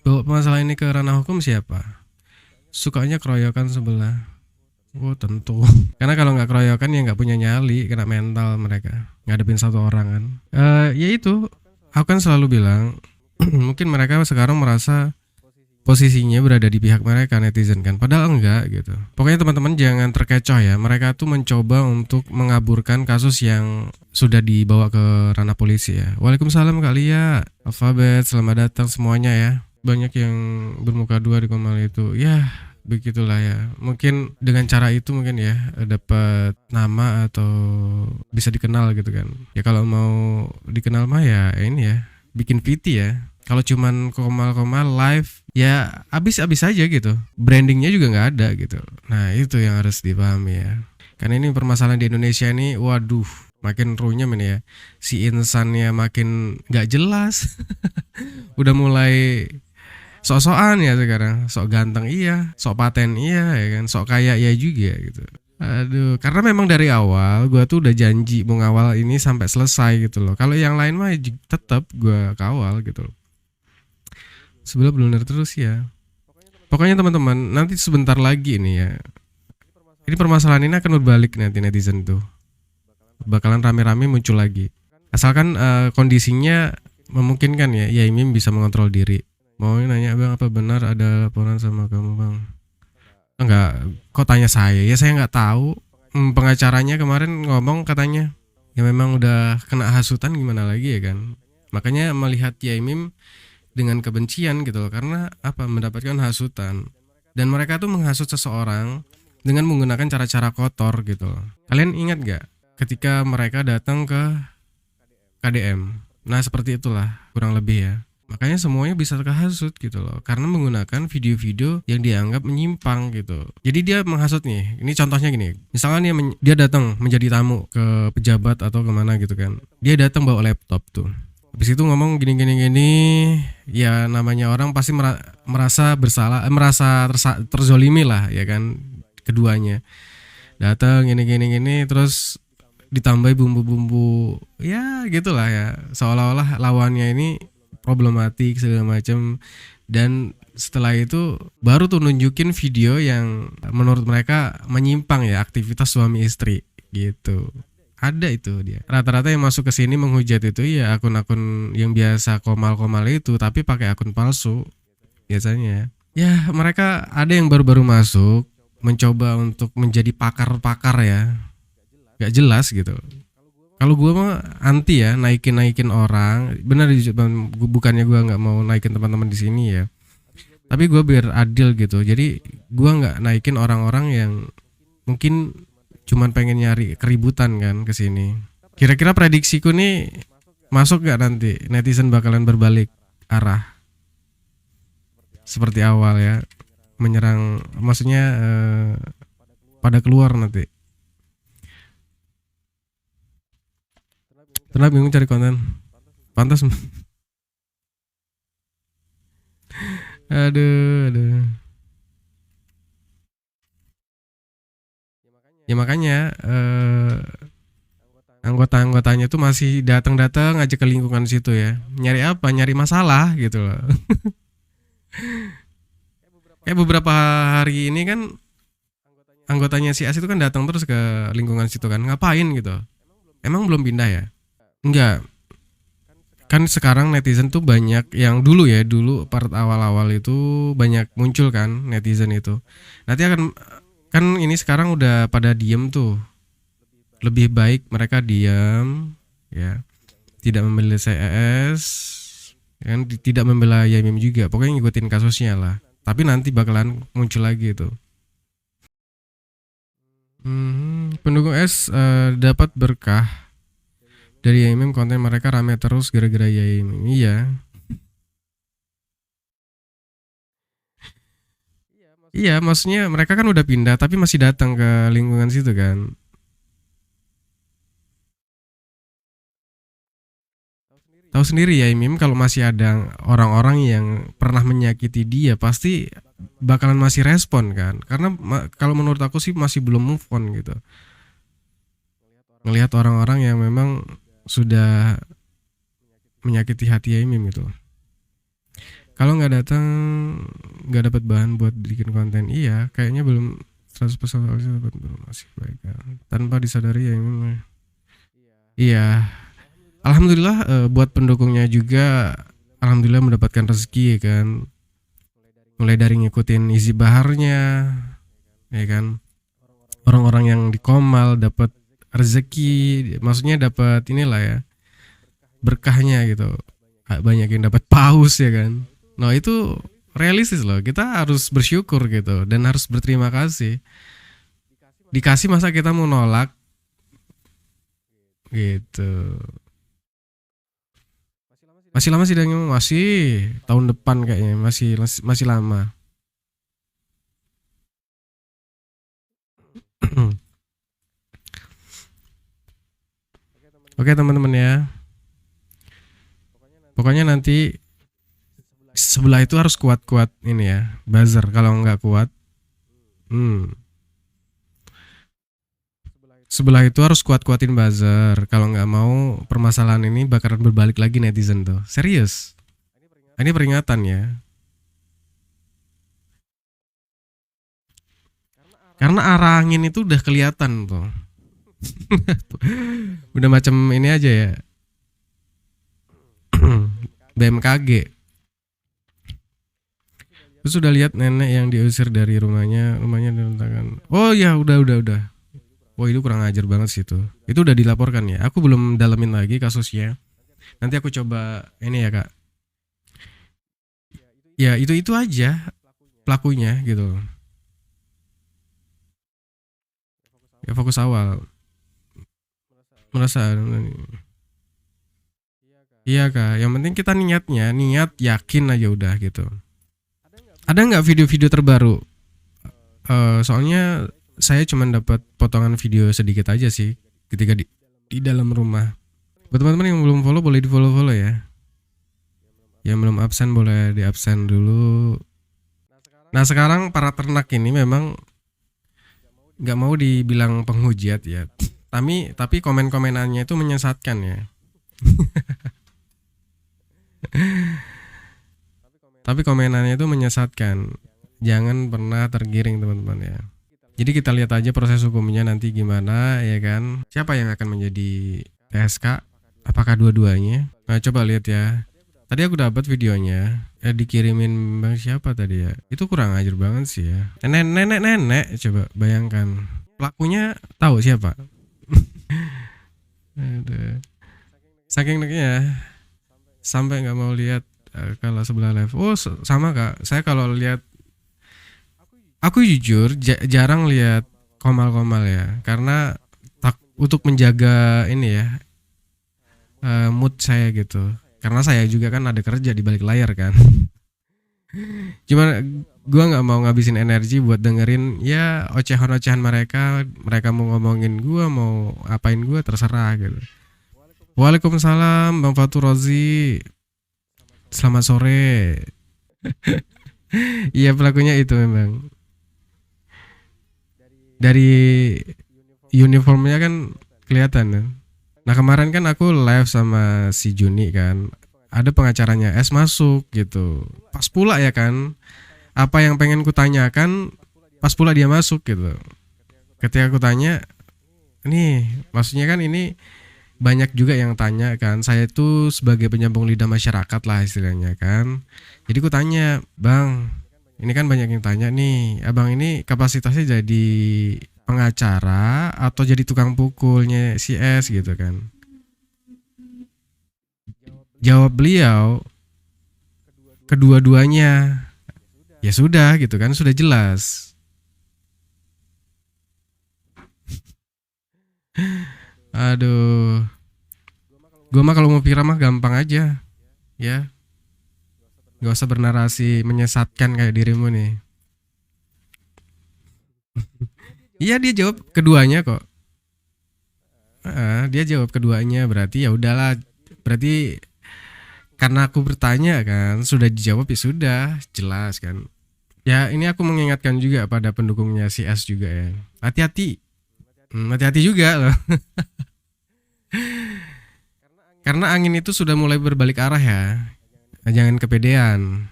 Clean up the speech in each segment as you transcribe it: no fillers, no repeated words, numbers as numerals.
bawa masalah ini ke ranah hukum siapa? Sukanya keroyokan sebelah. Oh tentu. Karena kalau nggak keroyokan ya nggak punya nyali, kena mental mereka ngadepin satu orang kan. Ya itu, aku kan selalu bilang mungkin mereka sekarang merasa posisinya berada di pihak mereka netizen kan, padahal enggak gitu. Pokoknya teman-teman jangan terkecoh ya, mereka tuh mencoba untuk mengaburkan kasus yang sudah dibawa ke ranah polisi ya. Waalaikumsalam Kak Lia, Alfabet, selamat datang semuanya ya. Banyak yang bermuka dua di Komal itu, ya begitulah ya. Mungkin dengan cara itu mungkin ya dapat nama atau bisa dikenal gitu kan. Ya kalau mau dikenal mah ya ini ya, bikin VT ya. Kalau cuman komal-komal live ya abis-abis aja gitu. Brandingnya juga nggak ada gitu. Nah itu yang harus dipahami ya. Karena ini permasalahan di Indonesia ini, waduh, makin runyam ini ya. Si insannya makin nggak jelas. Udah mulai sok-sokan ya sekarang. Sok ganteng iya, sok paten iya ya kan, sok kaya iya juga gitu. Aduh, karena memang dari awal gua tuh udah janji mau ngawal ini sampai selesai gitu loh. Kalau yang lain mah tetap gua kawal gitu loh. Sebelah blunder terus ya. Pokoknya teman-teman, nanti sebentar lagi nih ya. Ini permasalahan ini akan berbalik nanti netizen tuh. Bakalan rame-rame muncul lagi. Asalkan kondisinya memungkinkan ya, ya Imim bisa mengontrol diri. Mau nanya bang, apa benar ada laporan sama kamu bang? Enggak, kok tanya saya? Ya saya nggak tahu. Pengacaranya kemarin ngomong katanya, ya memang udah kena hasutan gimana lagi ya kan. Makanya melihat Yaimim dengan kebencian gitu loh, karena apa, mendapatkan hasutan dan mereka tuh menghasut seseorang dengan menggunakan cara-cara kotor gitu loh. Kalian ingat gak ketika mereka datang ke KDM? Nah seperti itulah kurang lebih ya. Makanya semuanya bisa terhasut gitu loh, karena menggunakan video-video yang dianggap menyimpang gitu. Jadi dia menghasut nih. Ini contohnya gini. Misalkan dia datang menjadi tamu ke pejabat atau kemana gitu kan. Dia datang bawa laptop tuh. Habis itu ngomong gini, ya namanya orang pasti merasa bersalah, merasa terzolimi lah ya kan, keduanya. Datang gini, terus ditambah bumbu-bumbu, ya gitulah ya, seolah-olah lawannya ini problematik segala macam. Dan setelah itu baru tuh nunjukin video yang menurut mereka menyimpang ya, aktivitas suami istri gitu. Ada itu dia. Rata-rata yang masuk ke sini menghujat itu ya akun-akun yang biasa komal-komal itu, tapi pakai akun palsu biasanya. Ya mereka ada yang baru-baru masuk, mencoba untuk menjadi pakar-pakar ya, gak jelas gitu. Kalau gue mah anti ya naikin orang. Benar, bukannya gue nggak mau naikin teman-teman di sini ya, tapi gue biar adil gitu. Jadi gue nggak naikin orang-orang yang mungkin cuman pengen nyari keributan kan ke sini. Kira-kira prediksiku nih, masuk gak nanti netizen bakalan berbalik arah seperti awal ya, menyerang, maksudnya pada keluar nanti. Tenang, bingung cari konten. Pantas. aduh. Ya makanya anggota-anggotanya tuh masih datang-datang aja ke lingkungan situ ya. Nyari apa? Nyari masalah gitu loh. Kayak beberapa hari ini kan anggotanya si As itu kan datang terus ke lingkungan situ kan. Ngapain gitu? Emang belum pindah ya? Enggak. Kan sekarang netizen tuh banyak yang dulu part awal-awal itu banyak muncul kan netizen itu. Nanti akan, kan ini sekarang udah pada diem tuh. Lebih baik mereka diam ya, tidak membela CES kan, tidak membela Yamim juga, pokoknya ngikutin kasusnya lah. Tapi nanti bakalan muncul lagi tuh. Pendukung S dapat berkah dari Yamim, konten mereka rame terus gara-gara Yamim. Iya. Iya, maksudnya mereka kan udah pindah tapi masih datang ke lingkungan situ kan. Tahu sendiri ya Imim, kalau masih ada orang-orang yang pernah menyakiti dia pasti bakalan masih respon kan. Karena kalau menurut aku sih masih belum move on gitu. Ngelihat orang-orang yang memang sudah menyakiti hati Imim gitu. Kalau nggak datang, nggak dapat bahan buat bikin konten. Iya, kayaknya belum 100% dapat masih baik kan. Tanpa disadari ya ini. Iya, alhamdulillah buat pendukungnya juga alhamdulillah mendapatkan rezeki ya kan. Mulai dari ngikutin isi baharnya ya kan. Orang-orang yang di Komal dapat rezeki, maksudnya dapat inilah ya, berkahnya gitu. Banyak yang dapat paus ya kan. Nah, itu realistis loh. Kita harus bersyukur gitu dan harus berterima kasih. Dikasih masa kita mau nolak gitu. Masih lama sih sidangnya, masih tahun depan kayaknya, masih lama. Oke teman-teman ya. Pokoknya nanti sebelah itu harus kuat-kuat ini ya, buzzer. Kalau nggak kuat, hmm, sebelah itu harus kuat-kuatin buzzer. Kalau nggak mau permasalahan ini bakalan berbalik lagi netizen tuh. Serius. Ini peringatan ya. Karena arah angin itu udah kelihatan tuh. Udah macam ini aja ya. BMKG. Terus sudah lihat nenek yang diusir dari rumahnya direntakan. Oh ya, udah. Wah, itu kurang ajar banget sih itu. Itu udah dilaporkan ya. Aku belum dalamin lagi kasusnya. Nanti aku coba ini ya, Kak. Ya, itu aja pelakunya gitu. Ya fokus awal. Merasa iya, Kak. Yang penting kita niat yakin aja udah gitu. Ada nggak video-video terbaru? Soalnya saya cuma dapat potongan video sedikit aja sih ketika di dalam rumah. Buat teman-teman yang belum follow boleh di follow ya. Yang belum absen boleh di absen dulu. Nah sekarang para ternak ini memang nggak mau dibilang penghujat ya. Tapi komen-komenannya itu menyesatkan ya. Tapi komenannya itu menyesatkan. Jangan pernah tergiring teman-teman ya. Jadi kita lihat aja proses hukumnya nanti gimana ya kan. Siapa yang akan menjadi TSK? Apakah dua-duanya? Nah coba lihat ya. Tadi aku dapat videonya. Dikirimin bang siapa tadi ya? Itu kurang ajar banget sih ya. Nenek coba bayangkan. Pelakunya tahu siapa? Aduh. Saking neknya sampai nggak mau lihat kalau sebelah live. Oh sama Kak. Saya kalau lihat aku jujur jarang lihat komal-komal ya, karena untuk menjaga ini ya mood saya gitu. Karena saya juga kan ada kerja di balik layar kan. Cuman gua nggak mau ngabisin energi buat dengerin ya ocehan-ocehan mereka. Mereka mau ngomongin gua, mau apain gua terserah gitu. Waalaikumsalam Bang Fatur Rozi. Selamat sore. Iya pelakunya itu memang. Dari uniformnya kan kelihatan kan. Nah kemarin kan aku live sama si Juni kan. Ada pengacaranya S masuk gitu. Pas pula ya kan. Apa yang pengen ku tanyakan pas pula dia masuk gitu. Ketika aku tanya, nih maksudnya kan ini banyak juga yang tanya kan. Saya itu sebagai penyambung lidah masyarakat lah istilahnya kan. Jadi ku tanya, Bang, ini kan banyak yang tanya nih, abang ini kapasitasnya jadi pengacara atau jadi tukang pukulnya si S gitu kan. Jawab beliau, kedua-duanya. Ya sudah gitu kan, sudah jelas. Aduh, gue mah kalau mau viral mah gampang aja, ya. Gak usah bernarasi menyesatkan kayak dirimu nih. Iya dia jawab keduanya kok. Dia jawab keduanya berarti ya udahlah. Berarti karena aku bertanya kan sudah dijawab ya sudah jelas kan. Ya ini aku mengingatkan juga pada pendukungnya si S juga ya. Hati-hati, hati-hati juga loh. Karena angin itu sudah mulai berbalik arah ya. Jangan kepedean.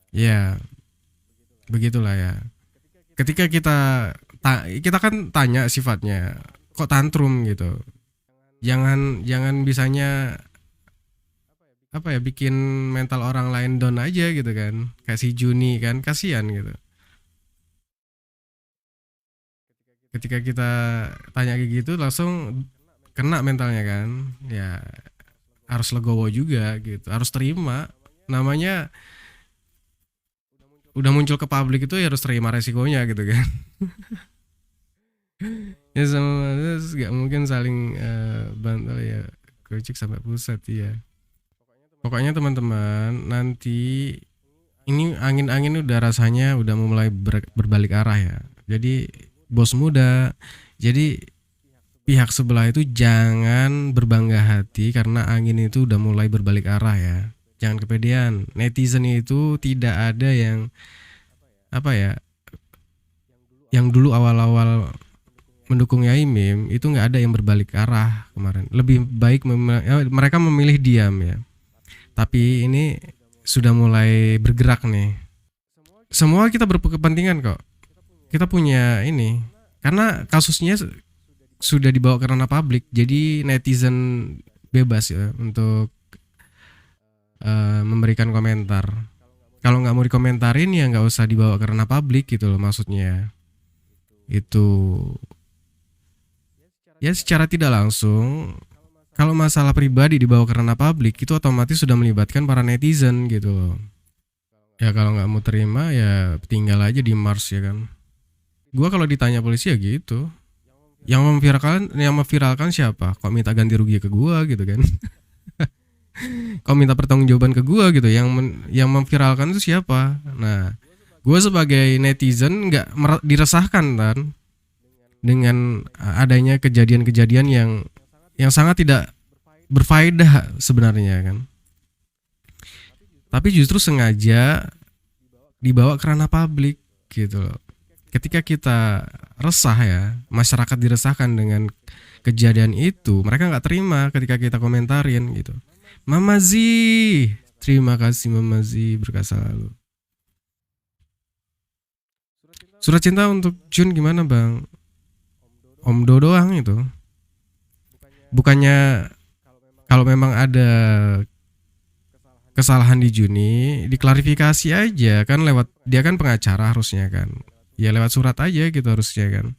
Ya, begitulah ya. Ketika kita kan tanya sifatnya, kok tantrum gitu. Jangan jangan bisanya apa ya bikin mental orang lain down aja gitu kan. Kayak si Juni kan kasihan gitu. Ketika kita tanya kayak gitu langsung kena mentalnya kan. Ya harus legowo juga gitu. Harus terima. Namanya udah muncul ke publik itu ya harus terima resikonya gitu kan. Ya sama terus gak mungkin saling bantal ya kucing sampai pusat ya. Pokoknya teman-teman nanti ini angin-angin udah rasanya udah mulai berbalik arah ya. Jadi bos muda, jadi pihak sebelah itu jangan berbangga hati karena angin itu udah mulai berbalik arah ya. Jangan kepedean. Netizen itu tidak ada yang apa ya, yang dulu awal-awal mendukung Yaimim itu nggak ada yang berbalik arah kemarin. Lebih baik mereka memilih diam ya. Tapi ini sudah mulai bergerak nih. Semua kita berkepentingan kok. Kita punya ini. Karena kasusnya sudah dibawa ke ranah publik, jadi netizen bebas ya untuk memberikan komentar. Kalau nggak mau dikomentarin ya nggak usah dibawa ke ranah publik gitu loh maksudnya. Itu ya secara tidak langsung kalau masalah pribadi dibawa ke ranah publik itu otomatis sudah melibatkan para netizen gitu loh. Ya kalau nggak mau terima ya tinggal aja di Mars ya kan. Gua kalau ditanya polisi ya gitu. Yang memviralkan siapa? Kok minta ganti rugi ke gua gitu kan? Kok minta pertanggungjawaban ke gua gitu? Yang memviralkan itu siapa? Nah, gua sebagai netizen nggak diresahkan kan dengan adanya kejadian-kejadian yang sangat tidak berfaedah sebenarnya kan. Tapi justru sengaja dibawa ke ranah publik gitu loh. Ketika kita resah ya, masyarakat diresahkan dengan kejadian itu, mereka nggak terima ketika kita komentarin gitu. Mama Z, terima kasih Mama Z berkah selalu. Surat cinta untuk Jun gimana bang? Om Do doang itu. Bukannya kalau memang ada kesalahan di Juni diklarifikasi aja kan lewat dia kan pengacara harusnya kan. Ya lewat surat aja gitu harusnya kan.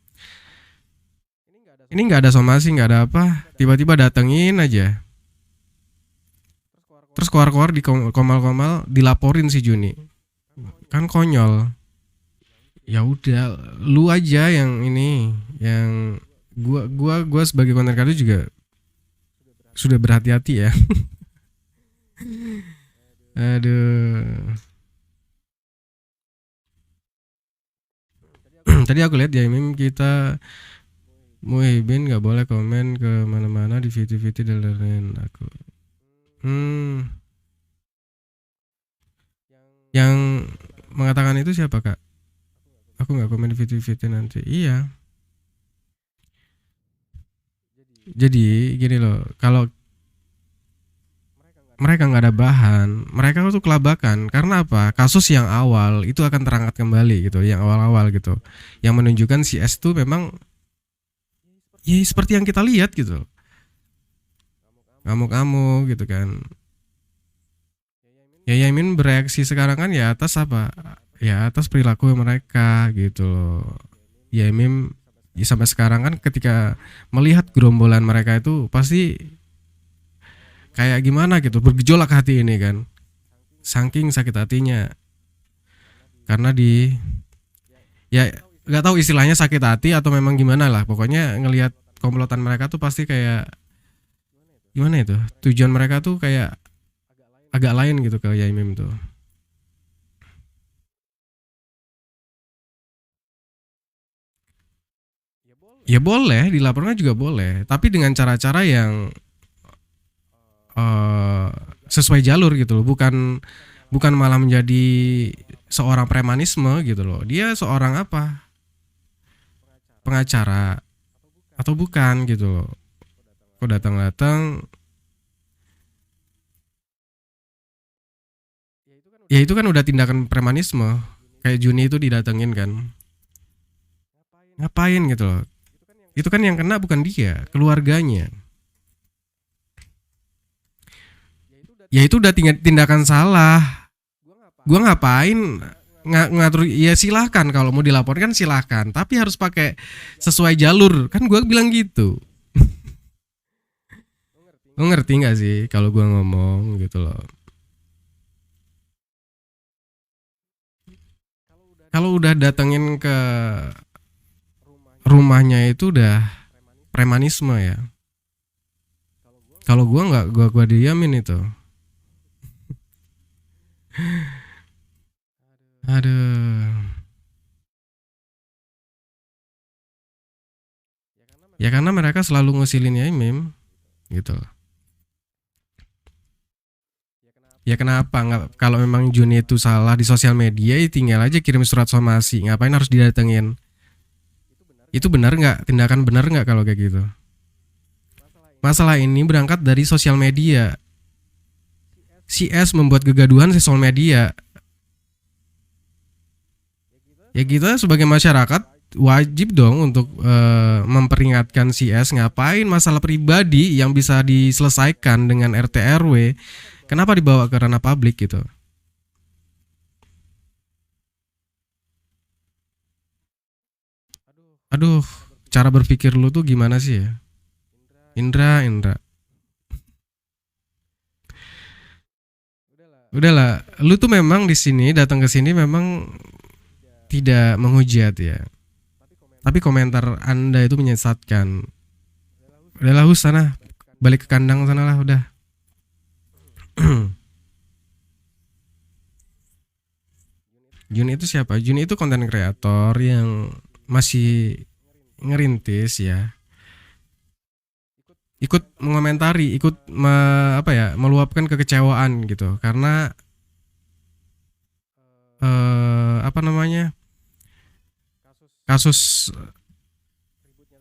Ini nggak ada somasi nggak ada apa, tiba-tiba datengin aja. Terus keluar-keluar di komal-komal dilaporin si Juni. Kan konyol. Ya udah, lu aja yang ini, yang gua sebagai konten kreator juga sudah berhati-hati ya. Aduh. Tadi aku lihat ya meme kita Muhibin nggak boleh komen ke mana-mana di video-video dan aku. Yang mengatakan itu siapa kak? Aku nggak komen di video-video nanti. Iya. Jadi gini loh, kalau mereka nggak ada bahan, mereka tuh kelabakan. Karena apa? Kasus yang awal itu akan terangkat kembali gitu, yang awal-awal gitu, yang menunjukkan si S tuh memang ya seperti yang kita lihat gitu, ngamuk-ngamuk gitu kan. Ya Yamin bereaksi sekarang kan ya atas apa? Ya atas perilaku mereka gitu loh. Yamin ya sampai sekarang kan ketika melihat gerombolan mereka itu pasti kayak gimana gitu, bergejolak hati ini kan. Saking sakit hatinya karena ya nggak tahu istilahnya sakit hati atau memang gimana lah. Pokoknya ngelihat komplotan mereka tuh pasti kayak gimana itu? Tujuan mereka tuh kayak agak lain gitu ke Yaimim tuh. Ya boleh, dilaporkan juga boleh, tapi dengan cara-cara yang eh, sesuai jalur gitu loh, bukan bukan malah menjadi seorang premanisme gitu loh. Dia seorang apa? Pengacara atau bukan gitu loh. Kok datang-datang Ya itu kan udah tindakan premanisme. Kayak Juni itu didatengin kan. Ngapain gitu loh. Itu kan yang kena bukan dia, keluarganya. Ya itu udah tindakan salah. Gua ngapain ngatur, ya silahkan kalau mau dilaporkan silahkan, tapi harus pakai sesuai jalur kan, gua bilang gitu. Lo ngerti nggak sih kalau gua ngomong gitu loh. Kalau udah datengin ke rumahnya itu udah premanisme ya. Kalau gua nggak, gua diamin itu. Aduh. Ya karena mereka selalu ngusilin ya Mim gitu loh. Ya kenapa nggak, kalau memang Juni itu salah di sosial media ya tinggal aja kirim surat somasi, ngapain harus didatengin? Itu benar nggak, tindakan benar nggak kalau kayak gitu? Masalah ini berangkat dari sosial media. Si S membuat kegaduhan di sosial media. Ya kita sebagai masyarakat wajib dong untuk memperingatkan si S, ngapain masalah pribadi yang bisa diselesaikan dengan RT RW, kenapa dibawa ke ranah publik gitu. Aduh, cara berpikir lu tuh gimana sih ya? Indra. Udahlah, lu tuh memang di sini datang ke sini memang tidak menghujat ya. Tapi komentar Anda itu menyesatkan. Udahlah Hus, sana, balik ke kandang sana lah udah. Juni itu siapa? Juni itu konten kreator yang masih ngerintis ya. Ikut mengomentari, ikut apa ya, meluapkan kekecewaan gitu. Karena apa namanya? Kasus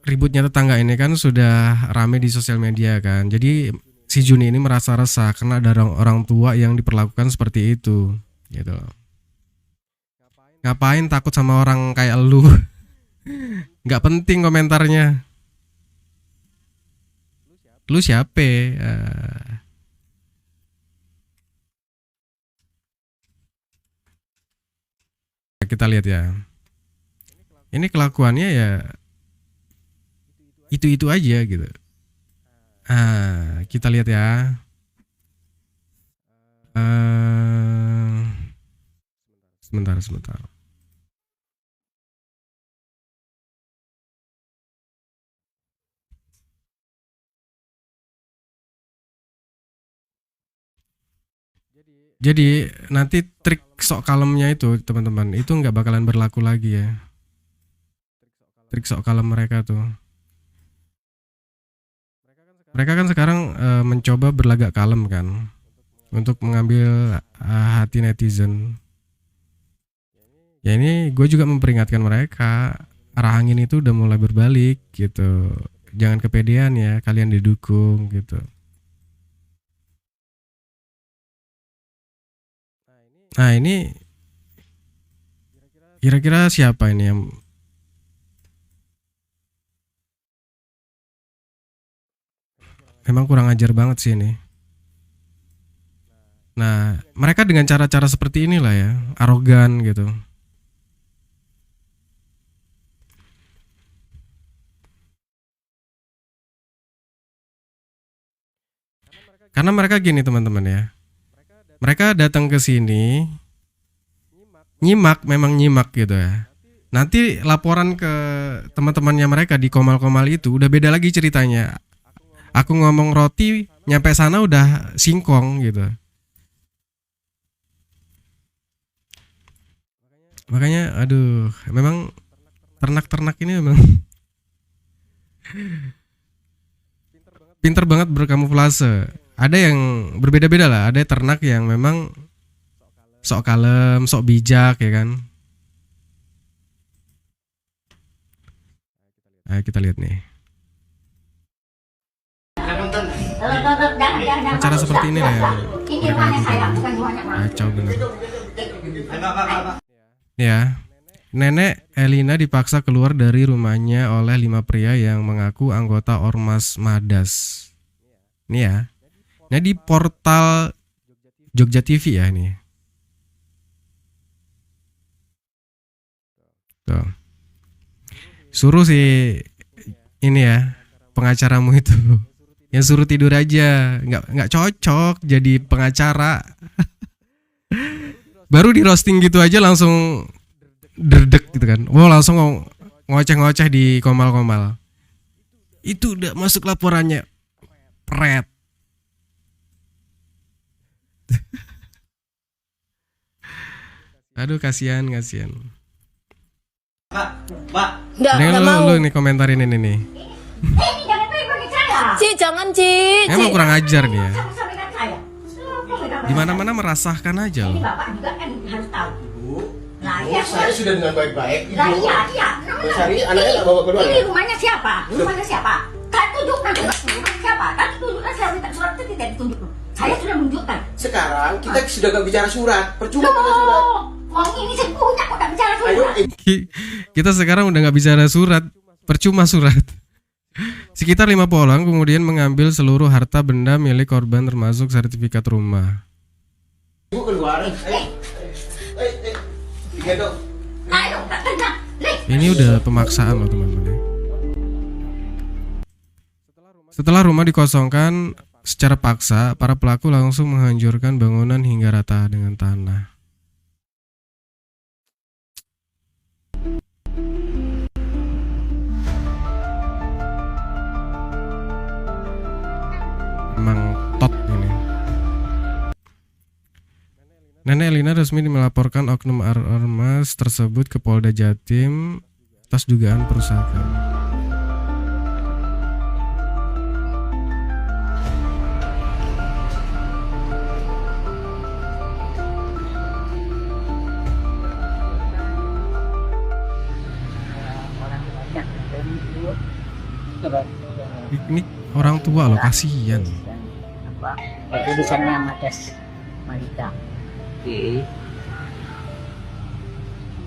ributnya tetangga ini kan sudah rame di sosial media kan. Jadi si Juni ini merasa resah karena ada orang tua yang diperlakukan seperti itu gitu. Ngapain takut sama orang kayak lu? Nggak penting komentarnya. Lu siapa? Kita lihat ya. Ini kelakuannya ya itu aja gitu. Kita lihat ya. Sebentar. Jadi nanti trik sok kalemnya itu teman-teman itu nggak bakalan berlaku lagi ya. Trik sok kalem mereka tuh. Mereka kan sekarang mencoba berlagak kalem kan untuk mengambil hati netizen. Ya ini gue juga memperingatkan mereka, arah angin itu udah mulai berbalik gitu. Jangan kepedean ya, kalian didukung gitu. Nah ini kira-kira siapa ini yang memang kurang ajar banget sih ini. Nah mereka dengan cara-cara seperti inilah ya, arogan gitu. Karena mereka gini teman-teman ya, mereka datang ke sini nyimak, memang nyimak gitu ya. Nanti laporan ke teman-temannya mereka di komal-komal itu udah beda lagi ceritanya. Aku ngomong roti, nyampe sana udah singkong gitu. Makanya aduh, memang ternak-ternak ini memang pinter banget berkamuflase. Ada yang berbeda-beda lah, ada ternak yang memang sok kalem, sok bijak ya kan. Ayo kita lihat nih. Acara seperti ini lah yang mereka lakukan. Kacau bener. Ya, Nenek Elina dipaksa keluar dari rumahnya oleh 5 pria yang mengaku anggota Ormas Madas. Ini ya. Nah di portal Jogja TV ya ini. Tuh. Suruh si ini ya pengacaramu itu yang suruh tidur aja, nggak cocok jadi pengacara. Baru di roasting gitu aja langsung derdek gitu kan. Wow langsung ngoceh-ngoceh di komal-komal. Itu udah masuk laporannya. Pret. Aduh kasihan. Nggak mau. Lu nih komentarin ini nih. Ci, jangan Ci. Emang kurang ajar dia. Di mana-mana merasahkan aja loh. Bapak juga kan harus tahu. Nah, ya, saya sudah dengan baik-baik. Nah, iya. Mencari anaknya nggak bawa kedua. Ini rumahnya siapa? Kan tunjukkan rumah siapa? Kan tunjukkan, saya minta surat itu tidak ditunjuk. Saya sudah menunjukkan. Sekarang kita sudah nggak bicara surat. Percuma bicara surat. Mau ini saya punya kok nggak bicara surat. Ayo, Kita sekarang udah nggak bicara surat, percuma surat. Sekitar 50 orang kemudian mengambil seluruh harta benda milik korban termasuk sertifikat rumah. ibu keluar. Digendong. Ayo, tak kena. Ini udah pemaksaan loh teman-teman. Setelah rumah dikosongkan secara paksa, para pelaku langsung menghancurkan bangunan hingga rata dengan tanah. Emang tot ini. Nenek Elina resmi melaporkan oknum ormas tersebut ke Polda Jatim atas dugaan perusakan. Ini orang tua loh, kasihan. Tulisannya Madas Malika.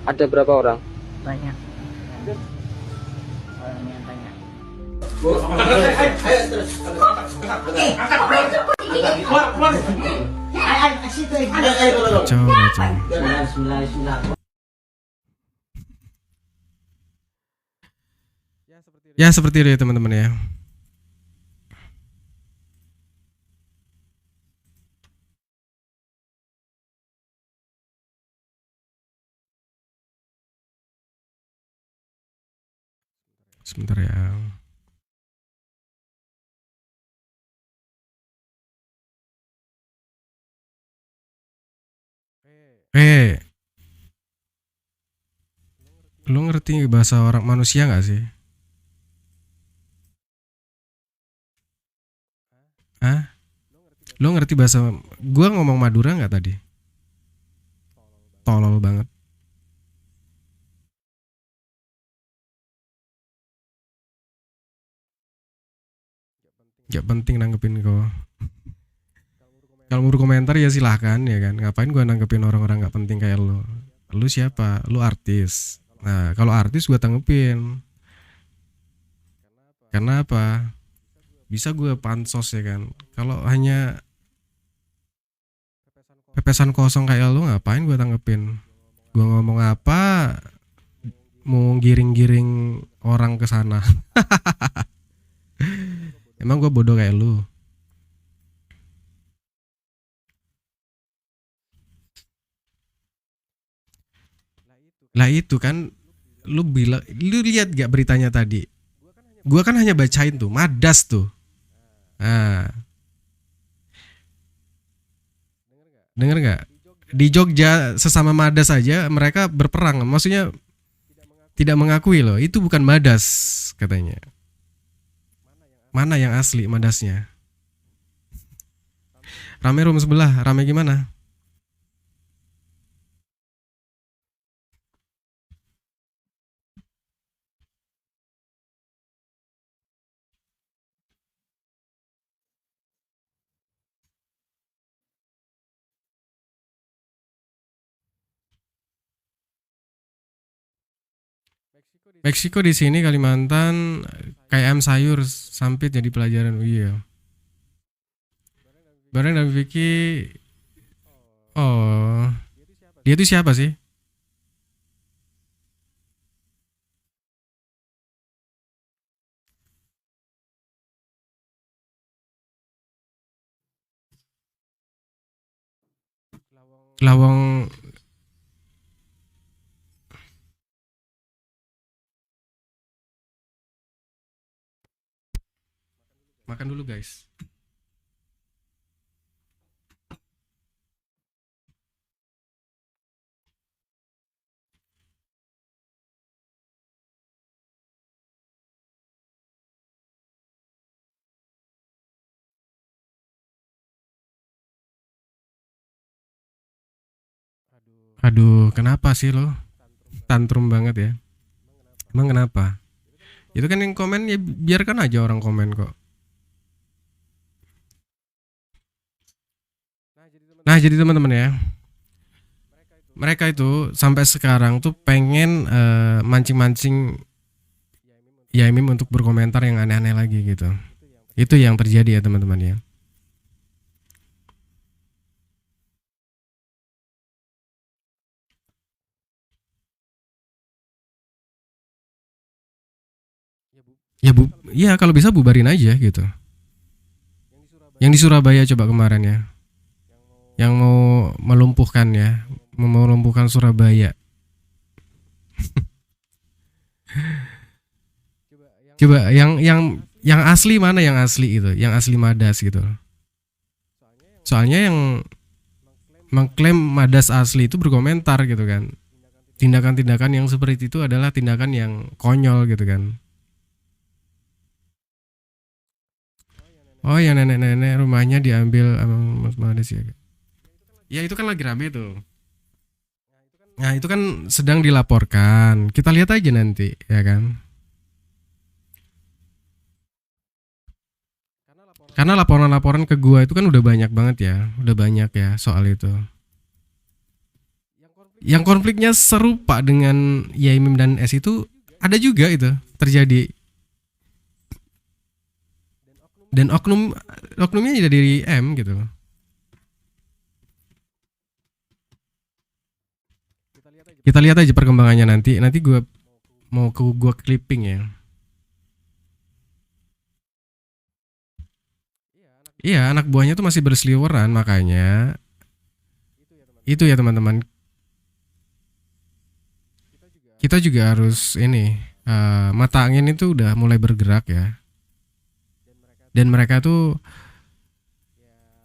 Ada berapa orang? Banyak. Orang yang banyak. Ayo terus. Coba. Ya seperti itu ya teman-teman ya. Sebentar ya. Lu ngerti bahasa orang manusia nggak sih? Hah? Lu ngerti bahasa? Gua ngomong Madura nggak tadi? Tolol banget. Gak penting nanggepin kau. Kalau mau komentar ya silahkan ya kan. Ngapain gua nanggepin orang-orang nggak penting kayak lu? Lu siapa? Lu artis. Nah kalau artis gua tanggepin. Karena apa? Bisa gue pansos ya kan. Kalau hanya pepesan kosong kayak lu ngapain gue tanggepin? Gue ngomong apa mau giring-giring orang ke sana. Emang gue bodoh kayak lu? Lah itu kan lu bilang, lu lihat gak beritanya tadi? Gue kan hanya bacain tuh, Madas tuh. Nah, denger nggak? Di Jogja sesama Madas saja mereka berperang. Maksudnya tidak mengakui loh. Itu bukan Madas katanya. Mana yang asli Madasnya? Rame room sebelah. Rame gimana? Meksiko di sini Kalimantan kayak ayam sayur sampit jadi pelajaran. Oh, iya. Bareng dan Vicky. Oh, dia tuh siapa sih? Lawang. Makan dulu guys. Aduh, kenapa sih lo? Tantrum banget ya. Emang kenapa? Itu kan yang komen ya biarkan aja orang komen kok. Nah, jadi teman-teman ya. Mereka itu sampai sekarang tuh pengen mancing-mancing Yaimim untuk berkomentar yang aneh-aneh lagi gitu. Itu yang terjadi ya teman-teman ya. Ya kalau bisa bubarin aja gitu. Yang di Surabaya coba kemarin ya. Yang mau melumpuhkan ya, mau melumpuhkan Surabaya. Coba yang asli mana yang asli itu, yang asli Madas gitu. Soalnya yang mengklaim Madas asli itu berkomentar gitu kan. Tindakan-tindakan yang seperti itu adalah tindakan yang konyol gitu kan. Oh ya nenek-nenek rumahnya diambil sama Mas Madas ya. Ya itu kan lagi rame tuh. Nah itu kan sedang dilaporkan. Kita lihat aja nanti ya kan. Karena laporan-laporan ke gua itu kan udah banyak banget ya. Udah banyak ya soal itu. Yang konfliknya serupa dengan Yaimim dan S itu ada juga itu terjadi. Dan oknumnya dari M gitu. Kita lihat aja perkembangannya nanti. Nanti gua mau gua clipping ya. Iya, anak buahnya tuh masih berseliweran makanya itu ya teman-teman. Kita juga harus ini mata angin itu udah mulai bergerak ya. Dan mereka tuh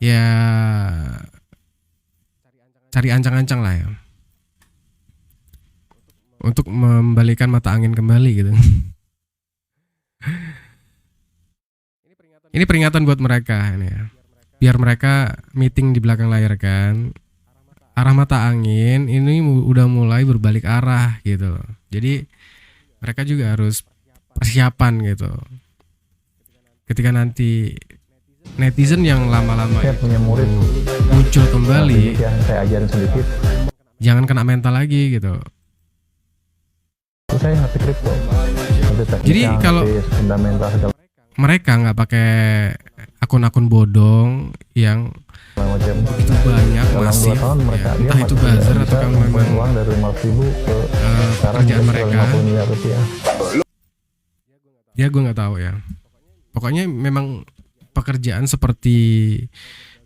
ya cari ancang-ancang lah ya. Untuk membalikan mata angin kembali gitu. Ini peringatan buat mereka ini ya. Biar mereka meeting di belakang layar kan. Arah mata angin ini udah mulai berbalik arah gitu loh. Jadi mereka juga harus persiapan gitu. Ketika nanti netizen yang lama-lama Saya punya murid muncul kembali, ya, saya ajarin sedikit. jangan kena mental lagi gitu. Saya ngerti kripto. Jadi kalau fundamental segala mereka nggak pakai akun-akun bodong yang macam. begitu banyak Dalam 2 masif, tahun mereka ya, entah itu buzzer atau kalau memang uang dari 500.000 ke sekarang pekerjaan bisa mereka. 50 miliar rupiah. Ya gue nggak tahu ya. Pokoknya memang pekerjaan seperti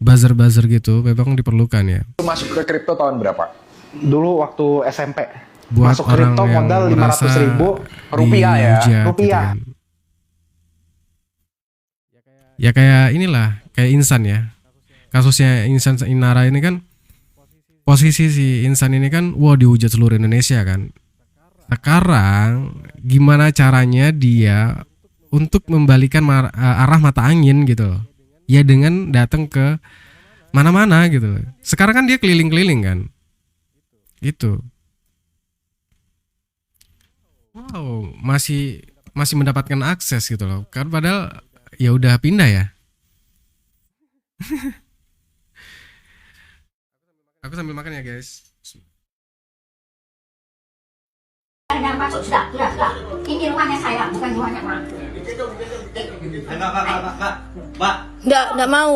buzzer-buzzer gitu memang diperlukan ya. Masuk ke kripto tahun berapa? Dulu waktu SMP. Buat Masuk orang kripto yang modal merasa 500.000 rupiah ya. dihujat Rupiah. gitu kan. Ya kayak inilah, kayak Insan ya. Kasusnya Insan Inara ini kan posisi si Insan ini kan wah dihujat seluruh Indonesia kan. Sekarang gimana caranya dia untuk membalikan arah mata angin gitu loh. Ya dengan datang ke mana-mana gitu loh. Sekarang kan dia keliling-keliling kan. Gitu. Wow, masih mendapatkan akses gitu loh. Kan padahal ya udah pindah ya. Aku sambil makan ya guys. Yang masuk sudah. Ini rumahnya saya, bukan rumahnya orang. Enggak mau.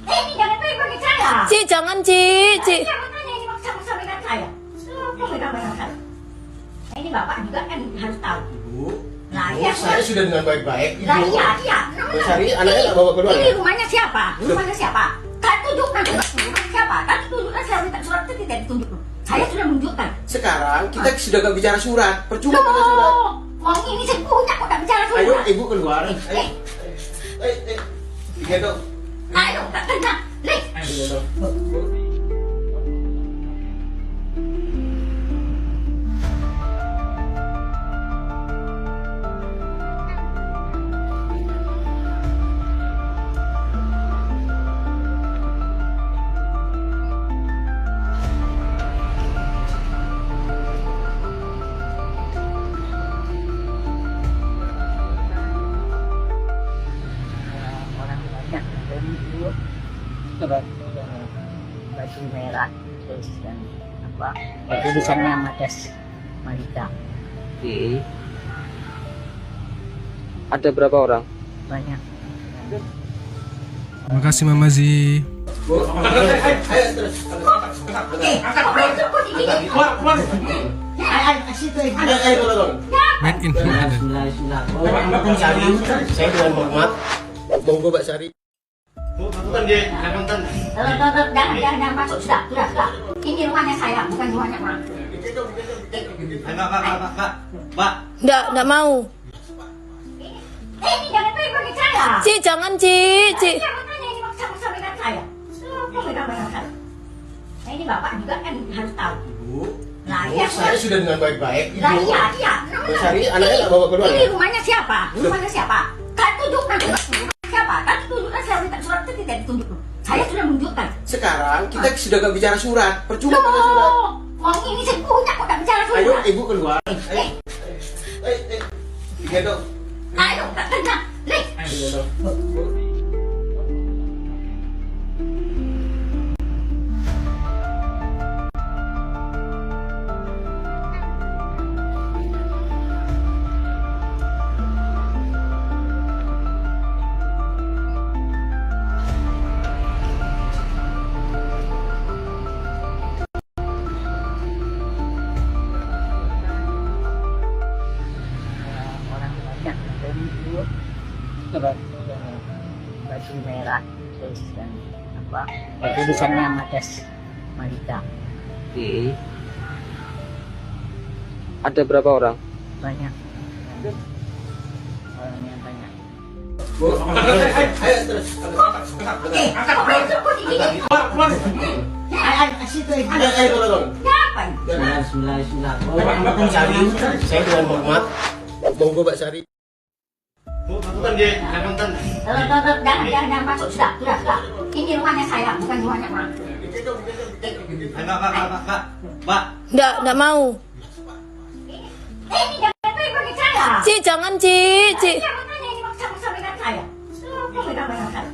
Ini jangan pegang saya. Ci, jangan, Ci. Jangan tanya ini maksa pegang saya. Apa pegang saya? Ini bapak juga kan harus tahu. Ibu, Nah, ibu, saya sudah dengan baik-baik. Nah, Ibu, iya. Bu Sari, anaknya nggak bawa keluar Ini ya? rumahnya siapa? Rumahnya siapa? Kan tunjukkan rumahnya siapa? Kan tunjukkan, saya minta surat itu tidak ditunjuk. Saya sudah menunjukkan. Sekarang kita sudah nggak bicara surat. Percuma pakai surat. Wong ini saya punya kok tak bicara surat. Ayo, ibu keluar. Ayo. Digendong. Ayo, tak kena. Lih. Digendong. Orang banyak dulu baju merah terus dan apa tulisannya Madas Malika. Ada berapa orang? Banyak. Terima kasih Mama Zi. Bu, ayo terus. Oke, apa itu kok ini? Ayo, tolong. Made in Thailand. Sari, saya dengan hormat monggo Mbak Sari. Jangan masuk sudah. Ini rumahnya saya, bukan rumahnya orang. Enggak mau. Ini jangan pegang saya. Ci, jangan, Ci. Jangan tanya ini maksa pegang saya. Apa pegang saya? Ini bapak juga kan harus tahu. Ibu, Nah, Bu, iya. saya sudah dengan baik-baik. Nah, Ibu, iya. Bu Sari, anaknya nggak bawa keluar Ini ya? rumahnya siapa? Rumahnya siapa? Kan tunjukkan rumahnya siapa? Kan tunjukkan, saya minta surat itu tidak ditunjuk. Saya sudah menunjukkan. Sekarang kita sudah nggak bicara surat. Percuma pakai surat. Wong ini saya punya kok tak bicara surat. Ayo, ibu keluar. Ayo. Digendong. Ayo, tak kena. Lih. Digendong. Orang banyak dulu baju merah terus dan apa tulisannya Madas Malika. Ada berapa orang? Banyak. Orangnya banyak. Bu, ayo terus. Oke, apa itu kok ini? Ayo, tolong. Siapa ini? Bu Sari, saya dengan hormat monggo Mbak Sari. Jangan masuk sudah. Ini rumahnya saya, bukan rumahnya orang. Enggak mau. Ini jangan pegang saya. Ci, jangan, Ci. Jangan tanya ini maksa pegang saya. Apa pegang saya?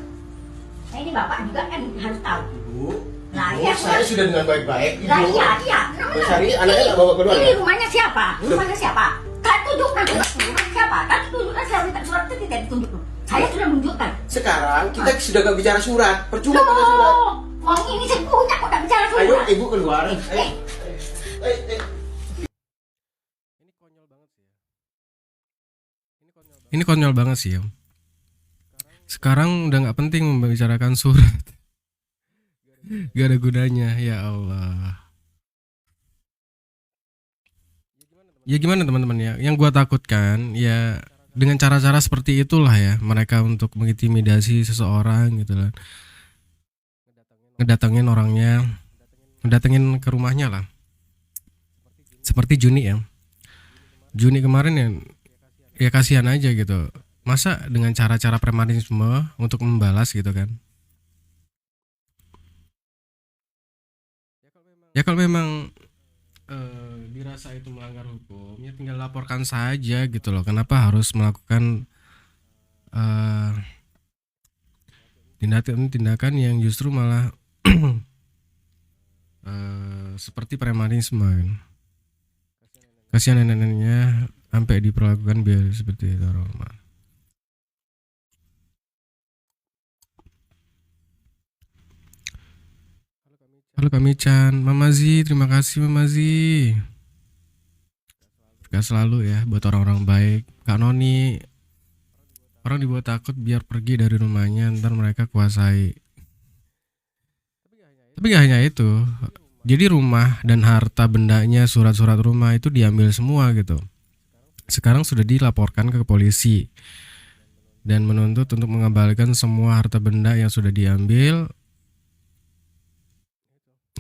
Ini bapak juga kan harus tahu. Ibu, Nah, Bu, iya. saya sudah dengan baik-baik. Nah, Ibu, iya. Bu Sari, anaknya nggak bawa keluar Ini ya? rumahnya siapa? Rumahnya siapa? Kan tunjukkan rumahnya siapa? Kan tunjukkan, saya minta surat itu tidak ditunjuk. Saya sudah menunjukkan. Sekarang kita sudah nggak bicara surat. Percuma pakai surat. Wong ini saya punya kok tak bicara surat. Ayo, ibu keluar. Ayo. Ini konyol banget sih ya. Sekarang udah nggak penting membicarakan surat. Gak ada gunanya, ya Allah. Ya gimana teman-teman ya? Yang gua takutkan ya dengan cara-cara seperti itulah ya mereka untuk mengintimidasi seseorang gitu lah. Ngedatengin orangnya, ngedatengin ke rumahnya lah. Seperti Juni ya. Juni kemarin ya kasihan aja gitu. Masa dengan cara-cara premanisme untuk membalas gitu kan. Ya kalau memang dirasa itu melanggar hukum ya tinggal laporkan saja gitu loh. Kenapa harus melakukan tindakan yang justru malah seperti premanisme kan. Kasihan nenek-neneknya sampai diperlakukan biar seperti itu Roman. Halo Kami Chan, Mama Zi, terima kasih Mama Zi. Gak selalu ya buat orang-orang baik. Kak Noni, orang dibuat takut biar pergi dari rumahnya, ntar mereka kuasai. Tapi gak hanya itu. Jadi rumah dan harta bendanya, surat-surat rumah itu diambil semua gitu. Sekarang sudah dilaporkan ke polisi dan menuntut untuk mengembalikan semua harta benda yang sudah diambil.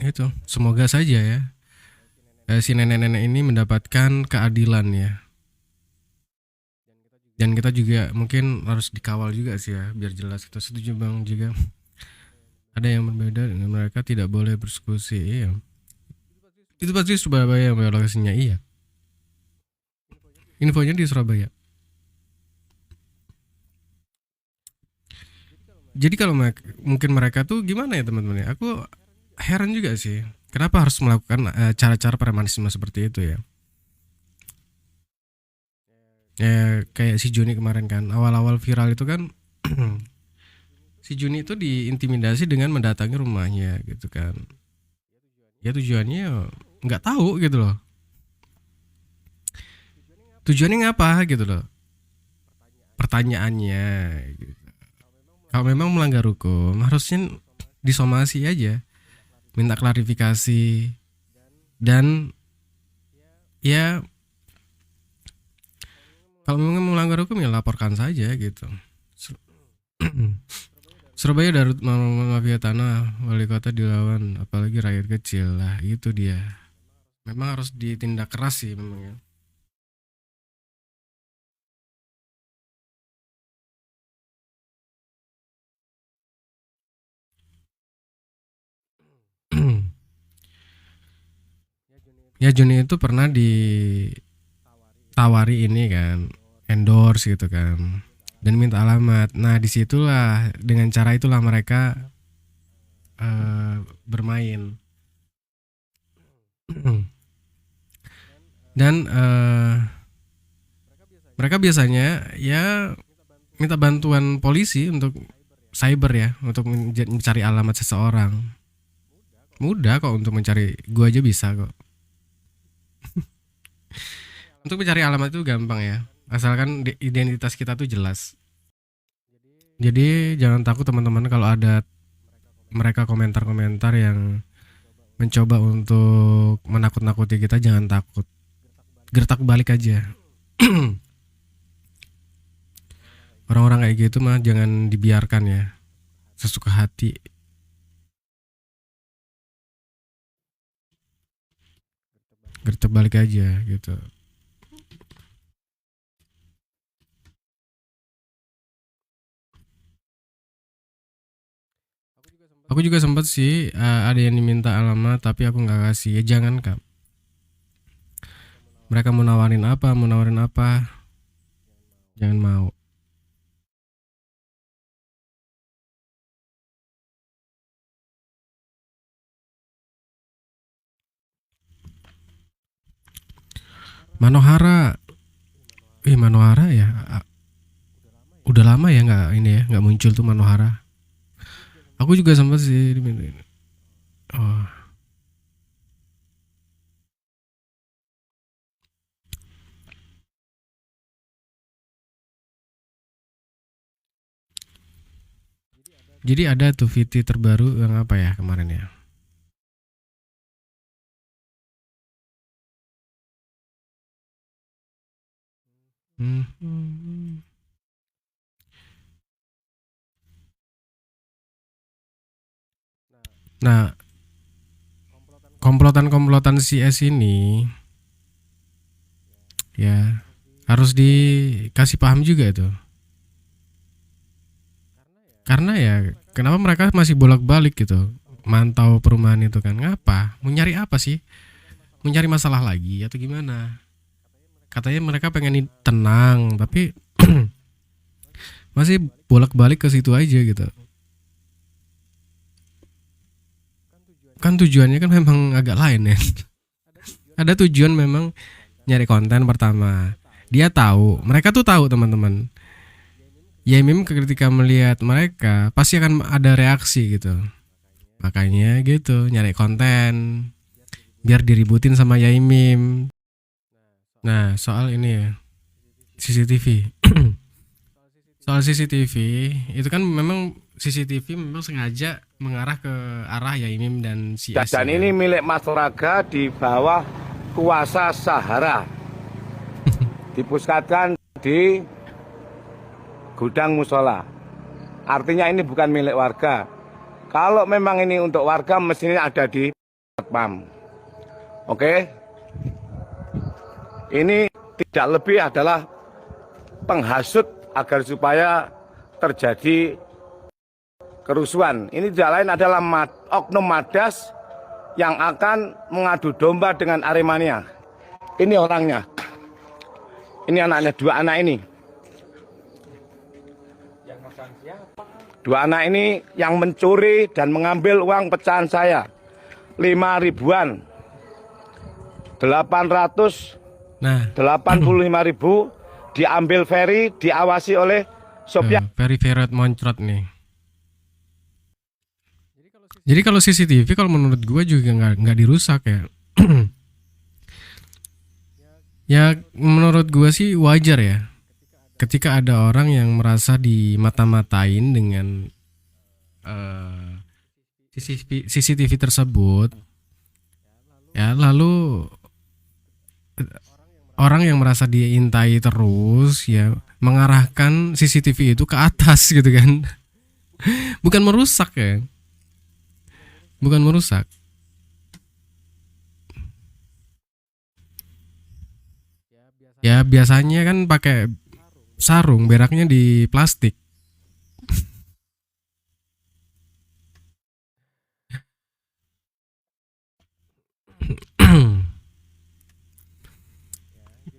Itu, semoga saja ya si nenek-nenek ini mendapatkan keadilan ya. Dan kita juga mungkin harus dikawal juga sih ya, biar jelas. Kita setuju Bang juga. Ada yang berbeda dan mereka tidak boleh bersekusi. Iya. Itu pasti Surabaya yang lokasinya, iya. Infonya di Surabaya. Jadi kalau mungkin mereka tuh gimana ya teman-teman ya? Aku heran juga sih. Kenapa harus melakukan cara-cara premanisme seperti itu ya? Ya kayak si Juni kemarin kan, awal-awal viral itu kan si Juni itu diintimidasi dengan mendatangi rumahnya gitu kan. Ya tujuannya nggak tahu gitu loh. Tujuannya ngapa gitu loh. Pertanyaannya gitu. Kalau memang melanggar hukum harusnya disomasi aja. Minta klarifikasi. Dan ya kalau memang melanggar hukum ya laporkan saja gitu. Surabaya Darut mafia tanah, wali kota dilawan, apalagi rakyat kecil lah, itu dia. Memang harus ditindak keras sih memang ya. Ya Joni itu pernah ditawari ini kan, endorse gitu kan. Dan minta alamat. Nah disitulah dengan cara itulah mereka bermain. Dan mereka biasanya ya minta bantuan polisi untuk cyber ya, untuk mencari alamat seseorang. Mudah kok untuk mencari, gua aja bisa kok. Untuk mencari alamat itu gampang ya, asalkan identitas kita tuh jelas. Jadi jangan takut teman-teman kalau ada mereka komentar-komentar yang mencoba untuk menakut-nakuti kita, jangan takut. Gertak balik aja. Orang-orang kayak gitu mah jangan dibiarkan ya, sesuka hati. Gertak balik aja gitu. Aku juga sempat sih ada yang diminta alamat tapi aku nggak kasih. Ya jangan Kak. Mereka mau nawarin apa, jangan mau. Manohara, Manohara ya, udah lama ya nggak ini ya, nggak muncul tuh Manohara. Aku juga sempat sih dimintain. Oh. Jadi ada tuh VT terbaru yang apa ya kemarin ya? Nah, komplotan-komplotan CS ini ya harus dikasih paham juga itu. Karena ya kenapa mereka masih bolak-balik gitu mantau perumahan itu kan? Ngapa? Mau nyari apa sih? Mau nyari masalah lagi atau gimana? Katanya mereka pengen tenang tapi masih bolak-balik ke situ aja gitu. Kan tujuannya kan memang agak lain ya. Ada tujuan memang nyari konten pertama. Dia tahu, mereka tuh tahu teman-teman. Yaimim ketika melihat mereka pasti akan ada reaksi gitu. Makanya gitu, nyari konten biar diributin sama Yaimim. Nah, soal ini ya, CCTV. Soal CCTV, itu kan memang CCTV memang sengaja mengarah ke arah Yaimim dan si S. Dan ini milik Mas Toraga di bawah kuasa Sahara. Dipusatkan di gudang musola. Artinya ini bukan milik warga. Kalau memang ini untuk warga, mestinya ada di Satpam. Oke? Ini tidak lebih adalah penghasut agar supaya terjadi kerusuhan. Ini tidak lain adalah oknum Madas yang akan mengadu domba dengan Aremania. Ini orangnya. Ini anaknya, dua anak ini. Dua anak ini yang mencuri dan mengambil uang pecahan saya 5 ribuan. 885.000 diambil Ferry, diawasi oleh Sophia. Ferry moncrot nih. Jadi kalau CCTV kalau menurut gua juga nggak dirusak ya. Ya menurut gua sih wajar ya. Ketika ada orang yang merasa dimata-matain dengan CCTV tersebut, ya lalu orang yang merasa diintai terus ya mengarahkan CCTV itu ke atas gitu kan. Bukan merusak ya. Bukan merusak. Ya biasanya kan pakai sarung, beraknya di plastik.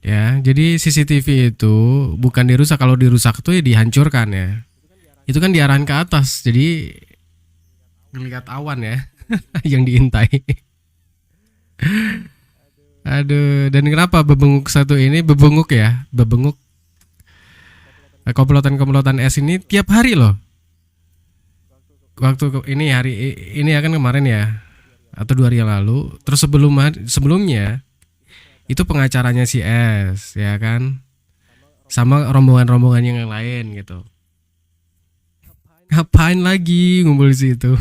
Ya, jadi CCTV itu bukan dirusak, kalau dirusak tuh ya dihancurkan ya. Itu kan diarahin ke atas, jadi ngelihat awan ya yang diintai. Aduh, dan kenapa bebenguk satu ini bebenguk ya? Bebenguk. Komplotan-komplotan S ini tiap hari loh. Waktu ini hari ini akan kemarin ya, atau 2 hari yang lalu. Terus sebelumnya itu pengacaranya si S ya kan, sama rombongan-rombongan yang lain gitu. Ngapain lagi ngumpul di situ?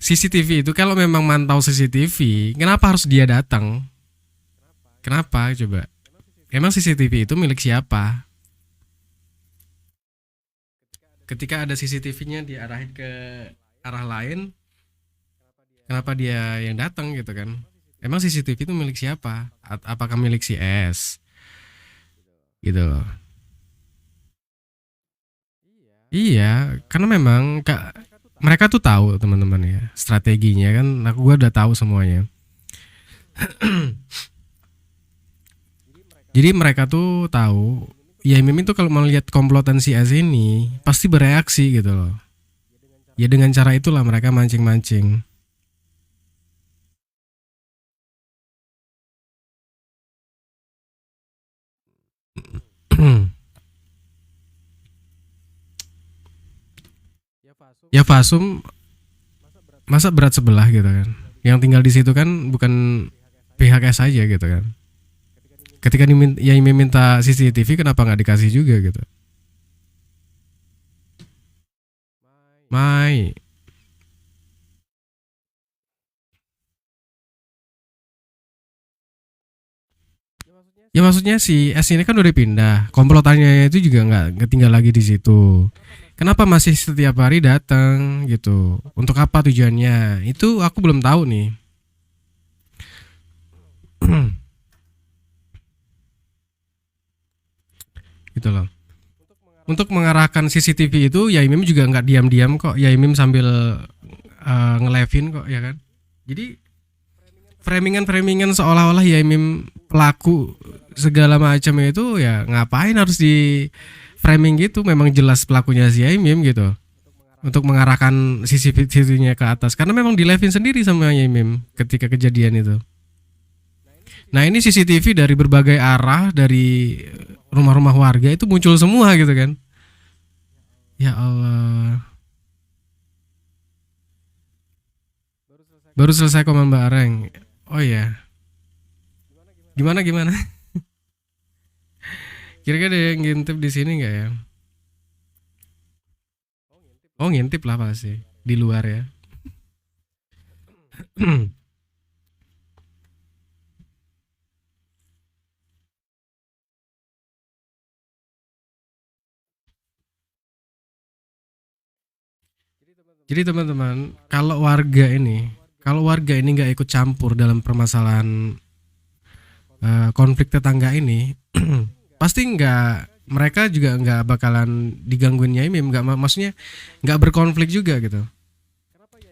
CCTV itu kalau memang mantau CCTV, kenapa harus dia datang? Kenapa coba? Emang CCTV itu milik siapa? Ketika ada CCTV-nya diarahin ke arah lain, kenapa dia yang datang gitu kan? Emang CCTV itu milik siapa? Apakah milik si S? Gitu loh. Iya, karena memang mereka tuh tahu teman-teman ya strateginya kan. Gua udah tahu semuanya. Jadi mereka tuh tahu Yaimim itu kalau melihat komplotan si S ini pasti bereaksi gitu loh. Ya dengan cara itulah mereka mancing-mancing. Ya Fasum masa berat sebelah gitu kan. Yang tinggal di situ kan bukan pihak S aja gitu kan. Ketika Yaimim minta CCTV kenapa nggak dikasih juga gitu. Mai. Ya maksudnya si S ini kan udah pindah, komplotannya itu juga nggak tinggal lagi di situ. Kenapa masih setiap hari datang gitu? Untuk apa tujuannya? Itu aku belum tahu nih. Gitu loh. Untuk mengarahkan CCTV itu Yaimim juga nggak diam-diam kok. Yaimim sambil ngelevin kok ya kan. Jadi framingan seolah-olah Yaimim pelaku segala macam itu ya ngapain harus di framing gitu, memang jelas pelakunya si Yaimim gitu. untuk mengarahkan CCTV-nya ke atas karena memang di live-in sendiri sama Yemim ketika kejadian itu. Nah, ini CCTV dari berbagai arah dari rumah-rumah warga itu muncul semua gitu kan. Ya Allah. Baru selesai komen Mbak Areng. Oh ya. Gimana? Kira-kira ada yang ngintip di sini nggak ya? Oh, ngintip lah pasti di luar ya. Jadi teman-teman, kalau warga ini nggak ikut campur dalam permasalahan konflik tetangga ini, pasti mereka juga nggak bakalan digangguin Yaimim, maksudnya nggak berkonflik juga gitu.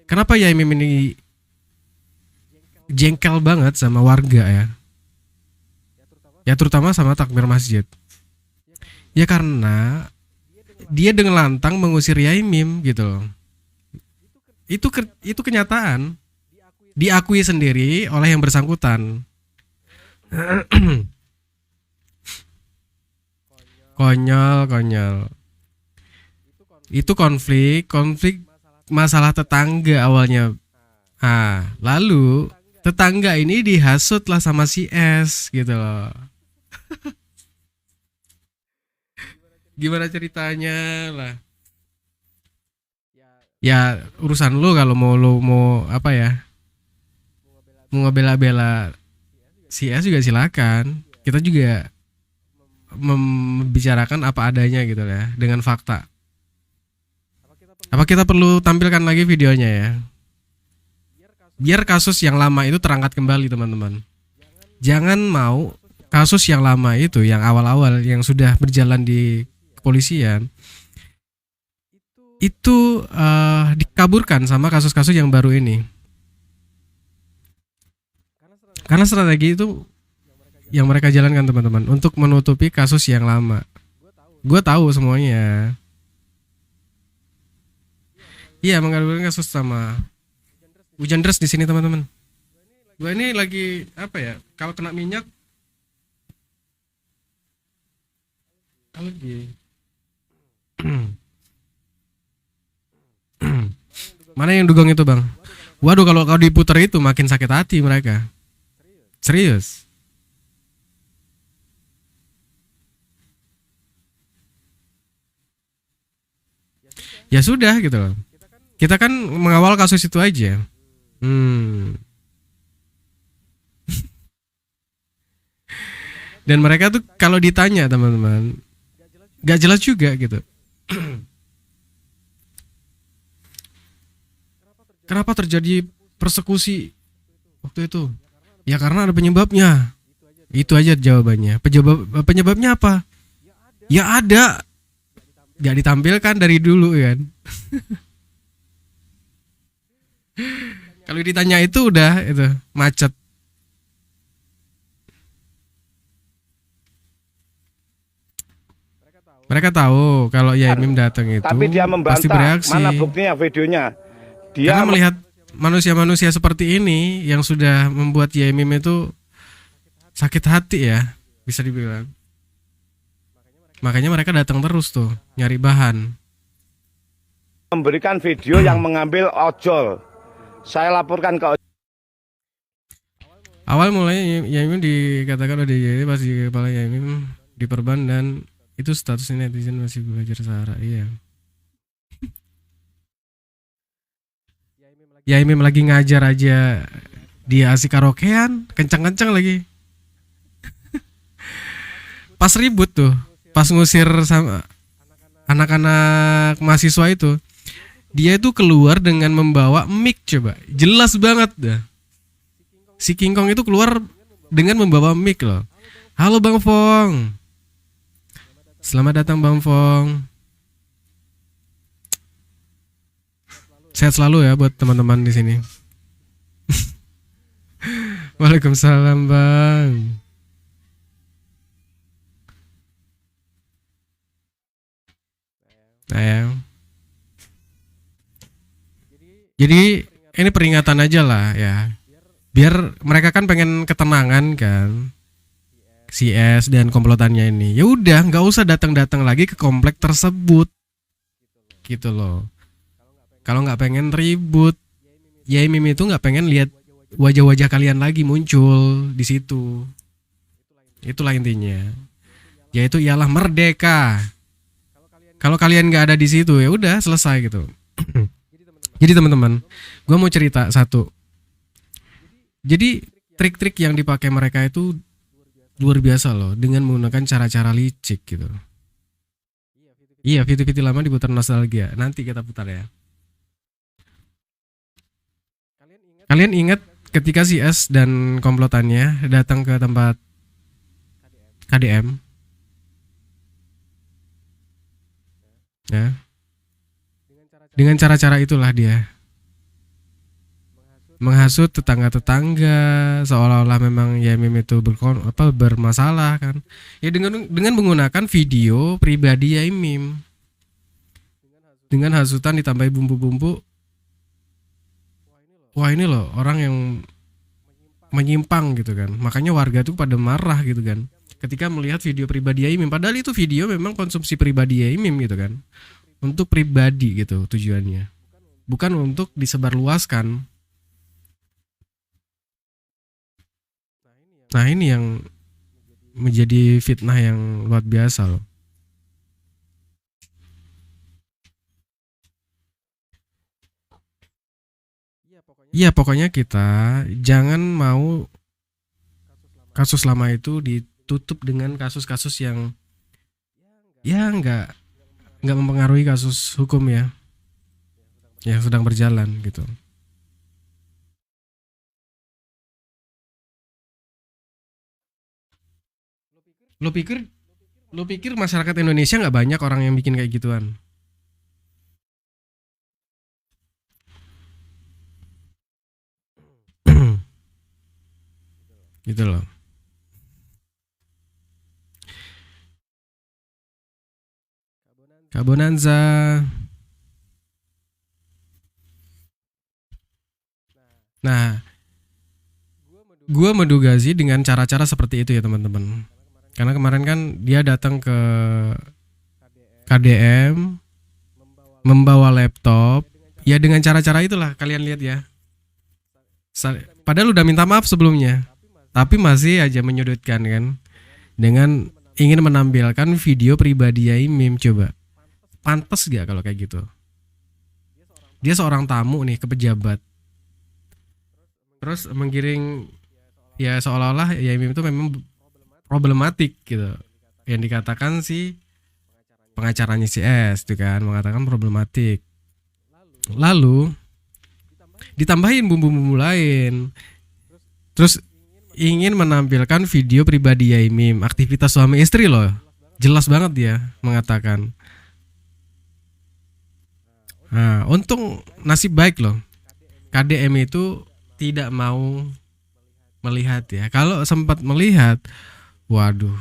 Kenapa Yaimim ini jengkel banget sama warga ya? Ya terutama sama takmir masjid. Ya karena dia dengan lantang mengusir Yaimim gitu loh. Itu kenyataan. Diakui sendiri oleh yang bersangkutan. Konyol. Itu konflik masalah tetangga awalnya. Lalu tetangga ini dihasut lah sama si S gitu loh. Gimana ceritanya lah? Ya urusan lu kalau mau apa ya? Mau ngebela-bela si S juga silakan. Kita juga membicarakan apa adanya gitu ya, dengan fakta. Apa kita perlu tampilkan lagi videonya ya? Biar kasus yang lama itu terangkat kembali teman-teman. Jangan mau kasus yang lama itu, yang awal-awal yang sudah berjalan di kepolisian itu dikaburkan sama kasus-kasus yang baru ini. Karena strategi itu yang mereka jalankan teman-teman untuk menutupi kasus yang lama. Gue tahu semuanya. Iya, mengadukan kasus sama hujan deras di sini teman-teman. Gue ini lagi apa ya? Kalau kena minyak alergi. Mana yang dugong itu bang? Waduh, kalau kau diputer itu makin sakit hati mereka. Serius. Ya sudah gitu loh. Kita kan mengawal kasus itu aja. Dan mereka tuh kalau ditanya teman-teman, gak jelas juga gitu. Kenapa terjadi persekusi waktu itu? Ya karena ada penyebabnya. Itu aja jawabannya. Penyebabnya apa? Ya ada. Gak ditampilkan dari dulu kan. Kalau ditanya itu udah itu macet. Mereka tahu kalau Yaimim datang itu tapi dia membantah. pasti bereaksi. Mana buktinya videonya? Karena melihat manusia-manusia seperti ini yang sudah membuat Yaimim itu sakit hati ya, bisa dibilang. Makanya mereka datang terus tuh nyari bahan. Memberikan video yang mengambil ojol. Saya laporkan ke Awal mulanya Yaimim dikatakan oleh DJI pas di kepala Yaimim diperban dan itu statusnya netizen masih belajar sehara. Iya. Yaimim lagi ngajar aja dia asik karaokean, kencang-kencang lagi. Pas ribut tuh, pas ngusir sama anak-anak mahasiswa itu, dia itu keluar dengan membawa mic coba. Jelas banget dah. Si King Kong itu keluar dengan membawa mic loh. Halo Bang Fong. Selamat datang Bang Fong. Sehat selalu ya buat teman-teman di sini. Waalaikumsalam Bang. Nah ya. Jadi ini peringatan aja lah ya. Biar mereka kan pengen ketenangan kan. Si S dan komplotannya ini. Ya udah, nggak usah datang-datang lagi ke komplek tersebut. Gitu loh. Kalau nggak pengen ribut, ya Mim itu nggak pengen lihat wajah-wajah kalian lagi muncul di situ. Itulah intinya. Yaitu ialah merdeka. Kalau kalian nggak ada di situ ya udah selesai gitu. Jadi teman-teman, gue mau cerita satu. Jadi trik-trik yang dipakai mereka itu luar biasa loh, dengan menggunakan cara-cara licik gitu. Iya, video-video lama diputar nostalgia. Nanti kita putar ya. Kalian ingat ketika si S dan komplotannya datang ke tempat KDM? Ya. Dengan cara-cara itulah dia menghasut tetangga-tetangga seolah-olah memang ya Mim itu bermasalah kan. Ya dengan menggunakan video pribadi ya Mim. Dengan hasutan ditambahi bumbu-bumbu. Wah ini loh orang yang menyimpang gitu kan. Makanya warga tuh pada marah gitu kan ketika melihat video pribadi ya Mim. Padahal itu video memang konsumsi pribadi ya Mim gitu kan. Untuk pribadi gitu tujuannya. Bukan untuk disebarluaskan. Nah ini yang menjadi fitnah yang luar biasa loh. Iya pokoknya kita jangan mau kasus lama itu ditutup dengan kasus-kasus yang ya nggak mempengaruhi kasus hukum ya yang sedang berjalan gitu. Lo pikir masyarakat Indonesia nggak banyak orang yang bikin kayak gituan? Gitu loh. Kabonanza. Nah, gue menduga sih dengan cara-cara seperti itu ya teman-teman. Karena kemarin kan dia datang ke KDM membawa laptop. Ya dengan cara-cara itulah kalian lihat ya. Padahal udah minta maaf sebelumnya. Tapi masih aja menyudutkan kan. Dengan ingin menampilkan video pribadi ya Mim. Coba. Pantes gak kalau kayak gitu? Dia seorang tamu nih ke pejabat. Terus menggiring ya seolah-olah ya Mim itu memang problematik gitu. Yang dikatakan si pengacaranya si S itu kan mengatakan problematik. Lalu ditambahin bumbu-bumbu lain. Terus ingin menampilkan video pribadi ya Mim, aktivitas suami istri loh. Jelas banget dia mengatakan. Nah, untung nasib baik loh. KDM itu tidak mau melihat ya. Kalau sempat melihat, waduh,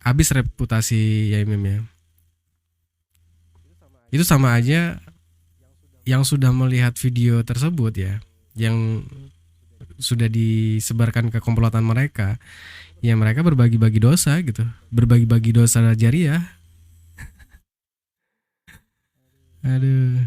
habis reputasi ya Mim ya. Itu sama aja yang sudah melihat video tersebut ya, yang sudah disebarkan ke komplotan mereka, ya mereka berbagi-bagi dosa gitu, berbagi-bagi dosa jariah. Aduh.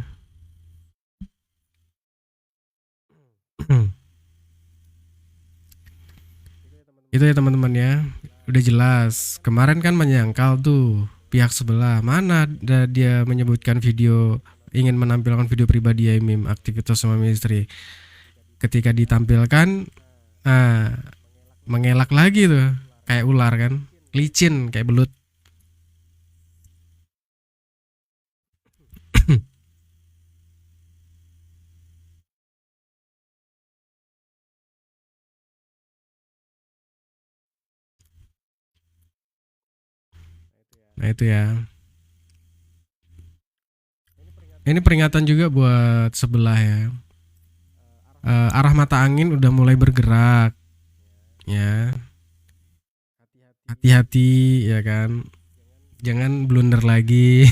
Itu ya teman-teman ya. Udah jelas. Kemarin kan menyangkal tuh pihak sebelah. Mana dia menyebutkan video ingin menampilkan video pribadi ya Mim, aktivitas suami istri. Ketika ditampilkan mengelak lagi tuh kayak ular kan, licin kayak belut. Nah itu ya. Ini peringatan juga buat sebelah ya. Arah mata angin udah mulai bergerak ya. Hati-hati ya kan. Jangan blunder lagi.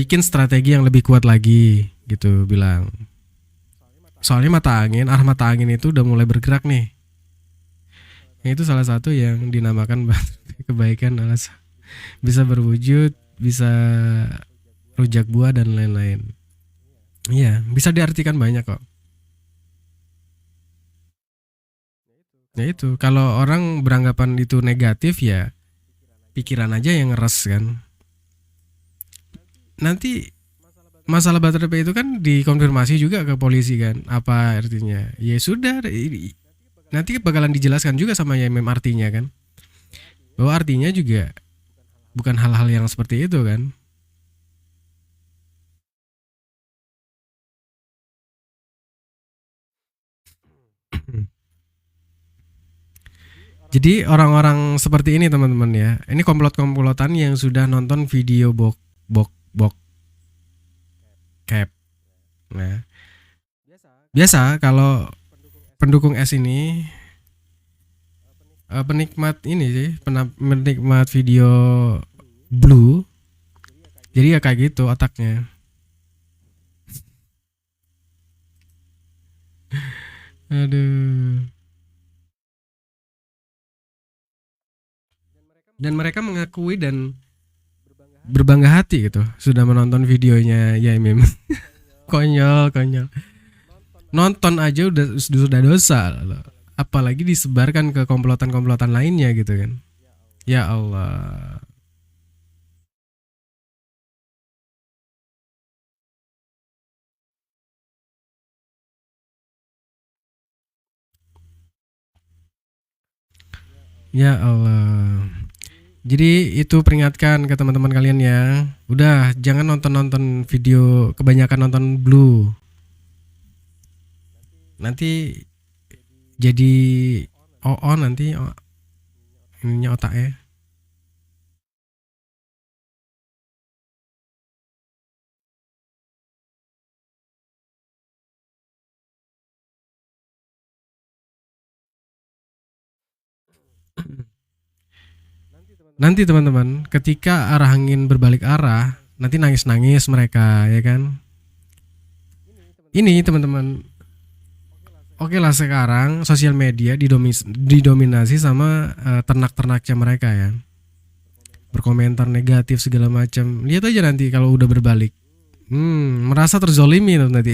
bikin strategi yang lebih kuat lagi gitu bilang. Soalnya arah mata angin itu udah mulai bergerak nih. Itu salah satu yang dinamakan kebaikan alas bisa berwujud, bisa rujak buah dan lain-lain. Iya, bisa diartikan banyak kok. Nah itu, kalau orang beranggapan itu negatif ya pikiran aja yang ngeres kan. Nanti masalah baterai itu kan dikonfirmasi juga ke polisi kan, apa artinya? Ya sudah, nanti bakalan dijelaskan juga sama YMM artinya kan. Bahwa artinya juga bukan hal-hal yang seperti itu kan. Jadi orang-orang seperti ini teman-teman ya, ini komplot-komplotan yang sudah nonton video bok cap. Nah, biasa kalau pendukung S ini penikmat ini sih, penikmat video blue. Jadi ya kayak gitu otaknya. Aduh. Dan mereka mengakui dan berbangga hati gitu sudah menonton videonya YMM. Konyol. Nonton aja sudah dosa loh. Apalagi disebarkan ke komplotan-komplotan lainnya gitu kan. Ya Allah. Ya Allah. Jadi itu peringatkan ke teman-teman kalian ya. Udah jangan nonton video kebanyakan nonton blue. Nanti jadi nanti ininya otaknya. Nanti teman-teman, ketika arah angin berbalik arah, nanti nangis-nangis mereka, ya kan? Ini teman-teman, oke lah sekarang sosial media didominasi sama ternak-ternaknya mereka ya. Berkomentar negatif segala macam. Lihat aja nanti kalau udah berbalik. Merasa terzolimi nanti.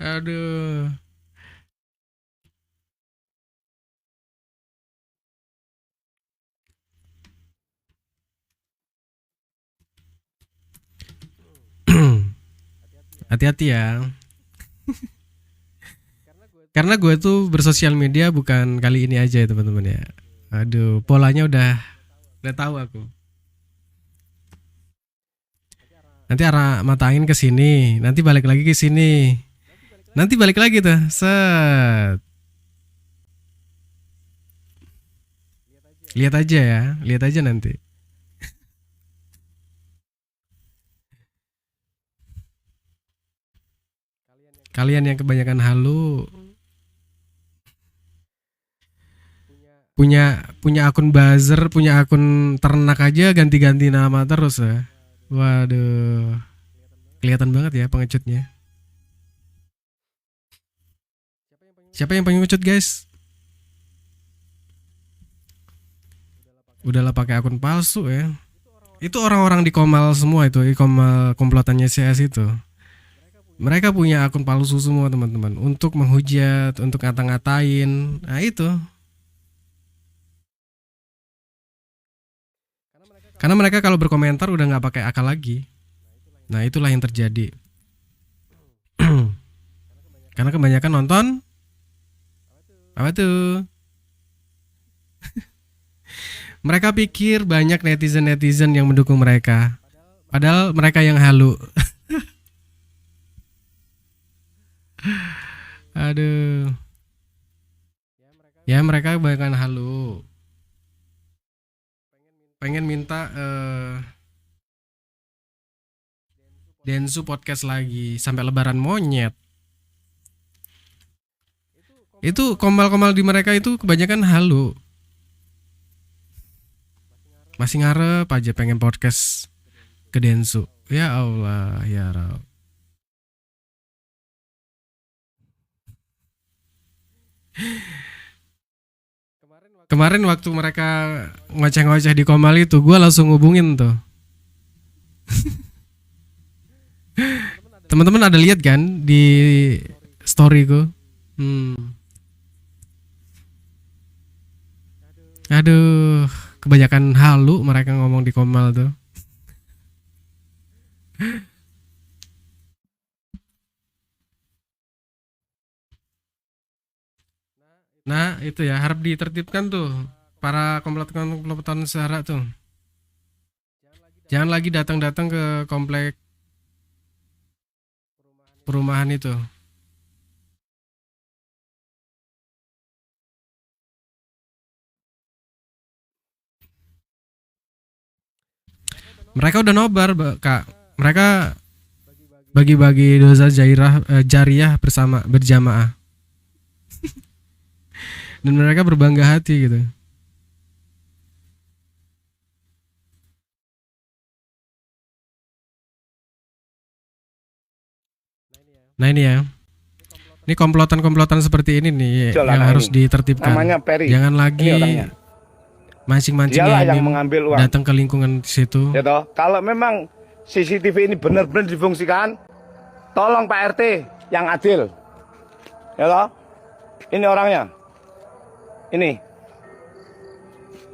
Aduh. Hati-hati ya. Karena gue tuh bersosial media bukan kali ini aja ya teman-teman ya. Aduh, polanya udah tahu aku. Nanti arah mata angin ke sini, nanti balik lagi ke sini. Nanti balik lagi tuh. Set. Lihat aja ya, lihat aja nanti. Kalian yang kebanyakan halu punya akun buzzer, punya akun ternak aja ganti-ganti nama terus ya. Waduh. Kelihatan banget ya pengecutnya. Siapa yang pengecut, guys? Udahlah pakai akun palsu ya. Itu orang-orang di Komal semua itu, di Komal komplotannya CS itu. Mereka punya akun palsu semua teman-teman, untuk menghujat, untuk ngata-ngatain. Nah itu. Karena mereka kalau berkomentar udah nggak pakai akal lagi. Nah itulah yang terjadi. Karena kebanyakan nonton apa tuh? Mereka pikir banyak netizen yang mendukung mereka, padahal mereka yang halu. Aduh. Ya mereka kebanyakan halu. Pengen minta Densu podcast lagi sampai lebaran monyet. Itu komal-komal di mereka itu kebanyakan halu. Masih ngarep aja pengen podcast ke Densu. Ya Allah, ya Rabb. Kemarin waktu mereka ngoceh-ngoceh di Komal itu, gue langsung hubungin tuh. Teman-teman ada lihat kan di storyku? Aduh, kebanyakan halu mereka ngomong di Komal tuh. Nah, itu ya harap ditertibkan tuh para komplotan sehara tuh. Jangan lagi datang-datang ke komplek perumahan itu. Mereka udah nobar, Kak. Mereka bagi-bagi dosa jariah berjamaah. Dan mereka berbangga hati gitu. Nah ini ya. Ini komplotan-komplotan seperti ini nih yang harus ditertibkan. Namanya Peri. Jangan lagi mancing-mancing yang mengambil uang. Datang ke lingkungan situ. Ya toh, kalau memang CCTV ini benar-benar difungsikan, tolong Pak RT yang adil. Ya toh? Ini orangnya. Ini.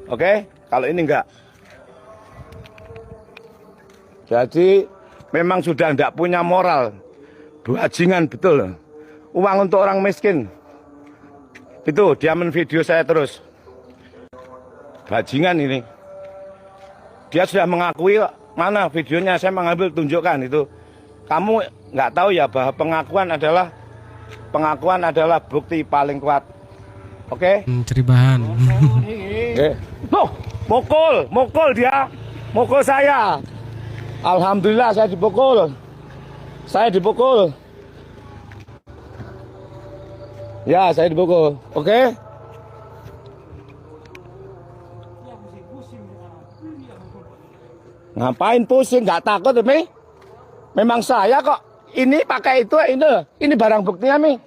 Oke, kalau ini enggak. Jadi memang sudah enggak punya moral. Bajingan betul. Uang untuk orang miskin. Itu dia video saya terus. Bajingan ini. Dia sudah mengakui kok. Mana videonya, saya mengambil tunjukkan itu. Kamu nggak tahu ya bahwa pengakuan adalah bukti paling kuat. Oke? Ceribahan. Tuh, mukul dia. Mukul saya. Alhamdulillah saya dipukul. Ya, saya dipukul. Oke? Ngapain pusing? Nggak takut, Mi? Memang saya kok. Ini pakai itu, ini barang buktinya, Mi.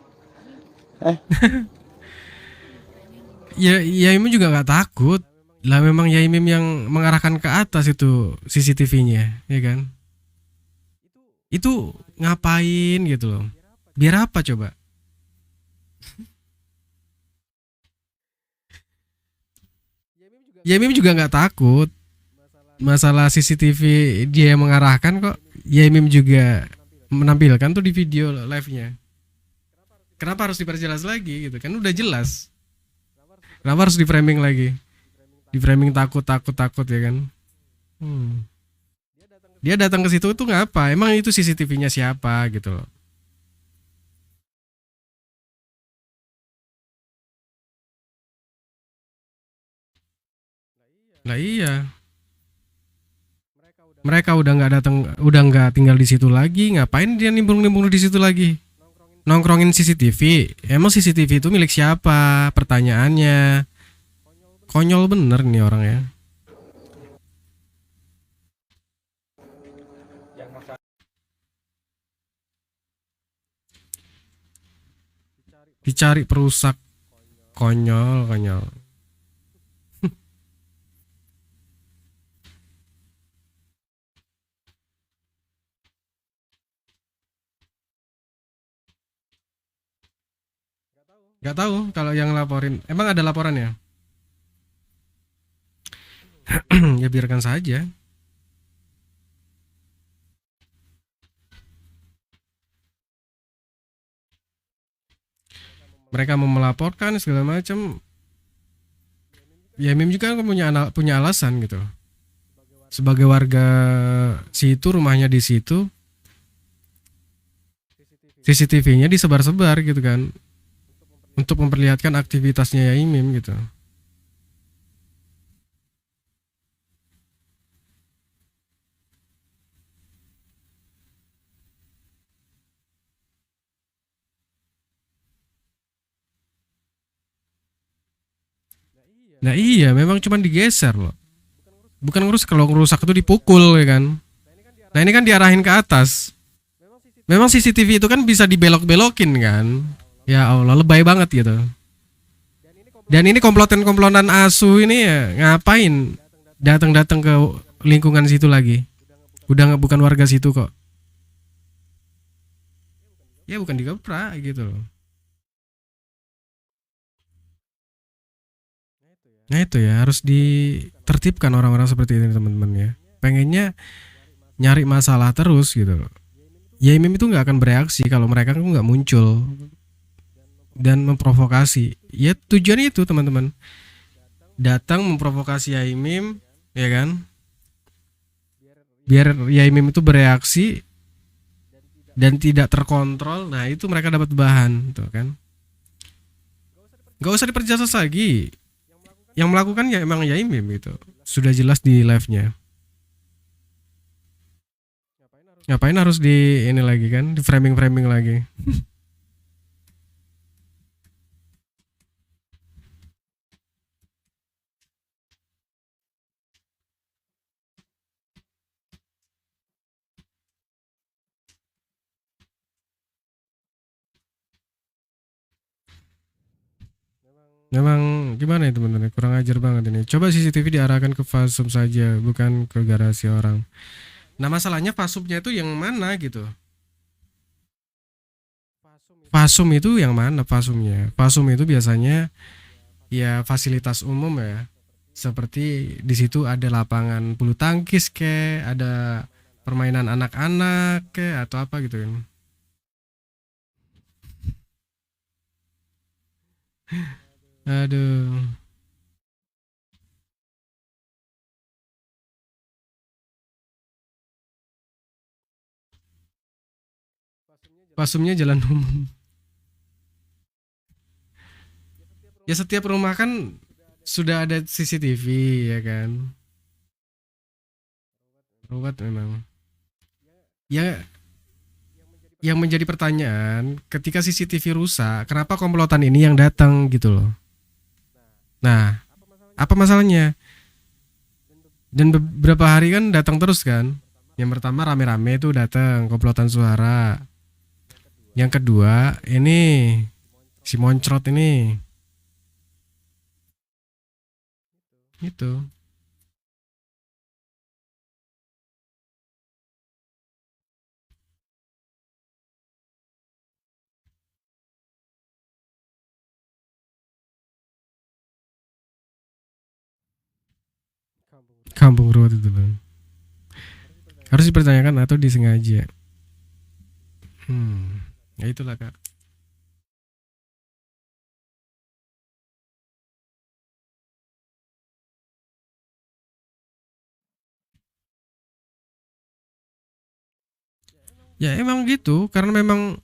Ya, Yaimim juga nggak takut. Lah memang Yaimim yang mengarahkan ke atas itu CCTV-nya, ya kan? Itu ngapain gitu loh? Biar apa coba? Yaimim juga nggak takut. Masalah CCTV dia yang mengarahkan kok. Yaimim juga menampilkan tuh di video live-nya. Kenapa harus diperjelas lagi gitu kan? Udah jelas. Kenapa harus di framing lagi? Di framing takut ya kan? Dia datang ke situ tuh ngapa? Emang itu CCTV-nya siapa gitu loh? Lah iya. Mereka udah nggak tinggal di situ lagi. Ngapain dia nimbrung di situ lagi? Nongkrongin CCTV. Emang CCTV itu milik siapa? Pertanyaannya. Konyol bener nih orang ya. Dicari perusak. Konyol. Gak tahu kalau yang laporin. Emang ada laporan ya? Ya biarkan saja. Mereka mau melaporkan segala macam. Ya Mim juga kan punya alasan gitu. Sebagai warga situ, rumahnya di situ, CCTV-nya disebar-sebar gitu kan. Untuk memperlihatkan aktivitasnya Yaimim gitu. Nah iya, memang cuma digeser loh. Bukan ngerusak, kalau ngerusak itu dipukul ya kan. Nah ini kan diarahin ke atas. Memang CCTV itu kan bisa dibelok-belokin kan. Ya Allah, lebay banget gitu. Dan ini komplotan-komplotan asu ini ya ngapain datang-datang ke lingkungan situ lagi. Udah nggak, bukan warga situ kok. Ya bukan digeprak gitu loh. Nah itu ya, harus ditertibkan orang-orang seperti ini teman-teman ya. Pengennya nyari masalah terus gitu loh. YAIMIM itu nggak akan bereaksi kalau mereka kan nggak muncul dan memprovokasi. Ya tujuannya itu teman-teman. Datang memprovokasi YAIMIM, ya kan? Biar YAIMIM itu bereaksi dan tidak terkontrol. Nah itu mereka dapat bahan, tuh kan? Gak usah diperjelas lagi. Yang melakukan ya emang YAIMIM gitu. Sudah jelas di live-nya. Ngapain harus di ini lagi kan? Di framing-framing lagi. Memang gimana ya teman-teman, kurang ajar banget ini. Coba CCTV diarahkan ke Fasum saja, bukan ke garasi orang. Nah masalahnya Fasumnya itu yang mana gitu. Fasum itu yang mana Fasumnya? Fasum itu biasanya ya fasilitas umum ya. Seperti di situ ada lapangan bulu tangkis ke, ada permainan anak-anak ke, atau apa gitu kan. Aduh. Fasumnya jalan umum. Ya setiap rumah kan sudah ada CCTV ya kan. Ruwet memang. Ya yang menjadi pertanyaan, ketika CCTV rusak, kenapa komplotan ini yang datang gitu loh. Nah, apa masalahnya? Dan beberapa hari kan datang terus kan. Yang pertama rame-rame itu datang komplotan suara. Yang kedua ini si moncrot ini. Itu. Kampung ruwet itu bang. Harus dipertanyakan atau disengaja. Ya itulah kak. Ya emang gitu, karena memang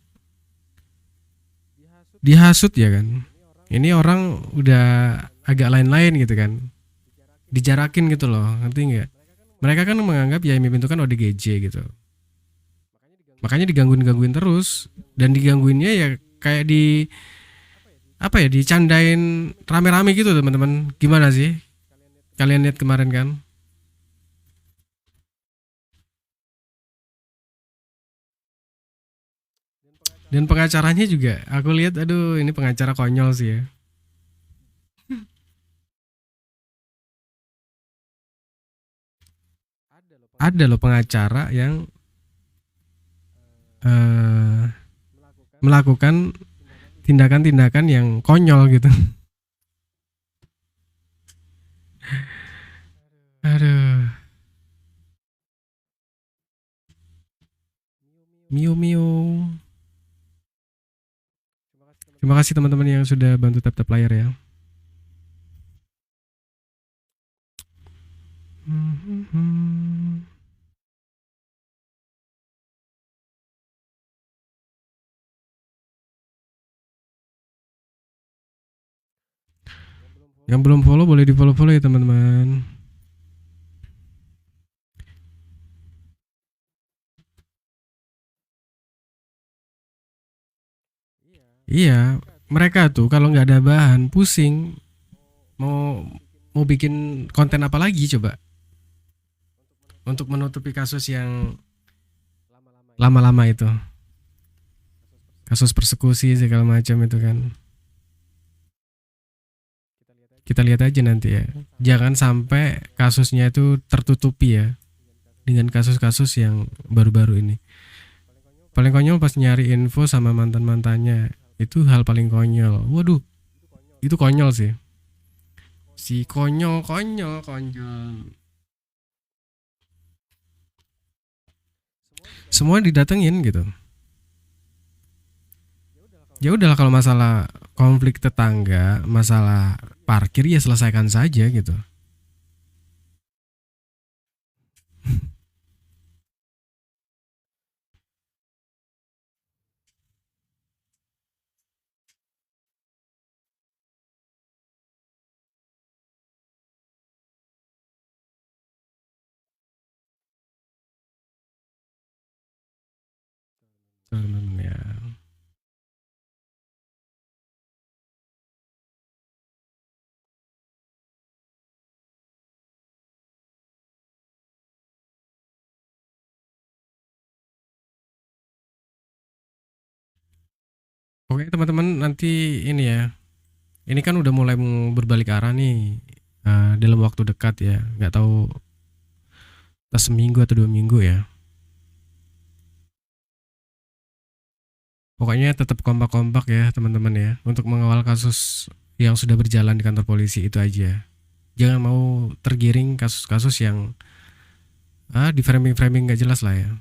dihasut ya kan. Ini orang udah agak lain-lain gitu kan. Dijarakin gitu loh, ngerti nggak? Mereka kan menganggap YAIMIM itu kan ODGJ gitu. Makanya digangguin terus, dan digangguinnya ya kayak di apa ya, dicandain rame-rame gitu teman-teman. Gimana sih? Kalian lihat kemarin kan? Dan pengacaranya juga, aku lihat, aduh ini pengacara konyol sih ya. Ada loh pengacara yang melakukan tindakan-tindakan yang konyol gitu. Aduh. Miu miu. Terima kasih teman-teman yang sudah bantu tap-tap layar ya. Yang belum follow boleh di follow ya teman-teman. Iya, mereka tuh kalau nggak ada bahan pusing. Mau bikin konten apa lagi coba? untuk menutupi kasus yang lama-lama itu, kasus persekusi segala macam itu kan. Kita lihat aja nanti ya, jangan sampai kasusnya itu tertutupi ya dengan kasus-kasus yang baru-baru ini. Paling konyol pas nyari info sama mantan-mantannya, itu hal paling konyol. Waduh, itu konyol sih. Si konyol. Semua didatengin gitu. Ya udahlah, kalau masalah konflik tetangga, masalah parkir ya selesaikan saja gitu. Ya. Oke teman-teman, nanti ini ya, ini kan udah mulai berbalik arah nih dalam waktu dekat ya, nggak tahu pas seminggu atau 2 minggu ya. Pokoknya tetap kompak-kompak ya teman-teman ya, untuk mengawal kasus yang sudah berjalan di kantor polisi itu aja. Jangan mau tergiring kasus-kasus yang di framing-framing nggak jelas lah ya.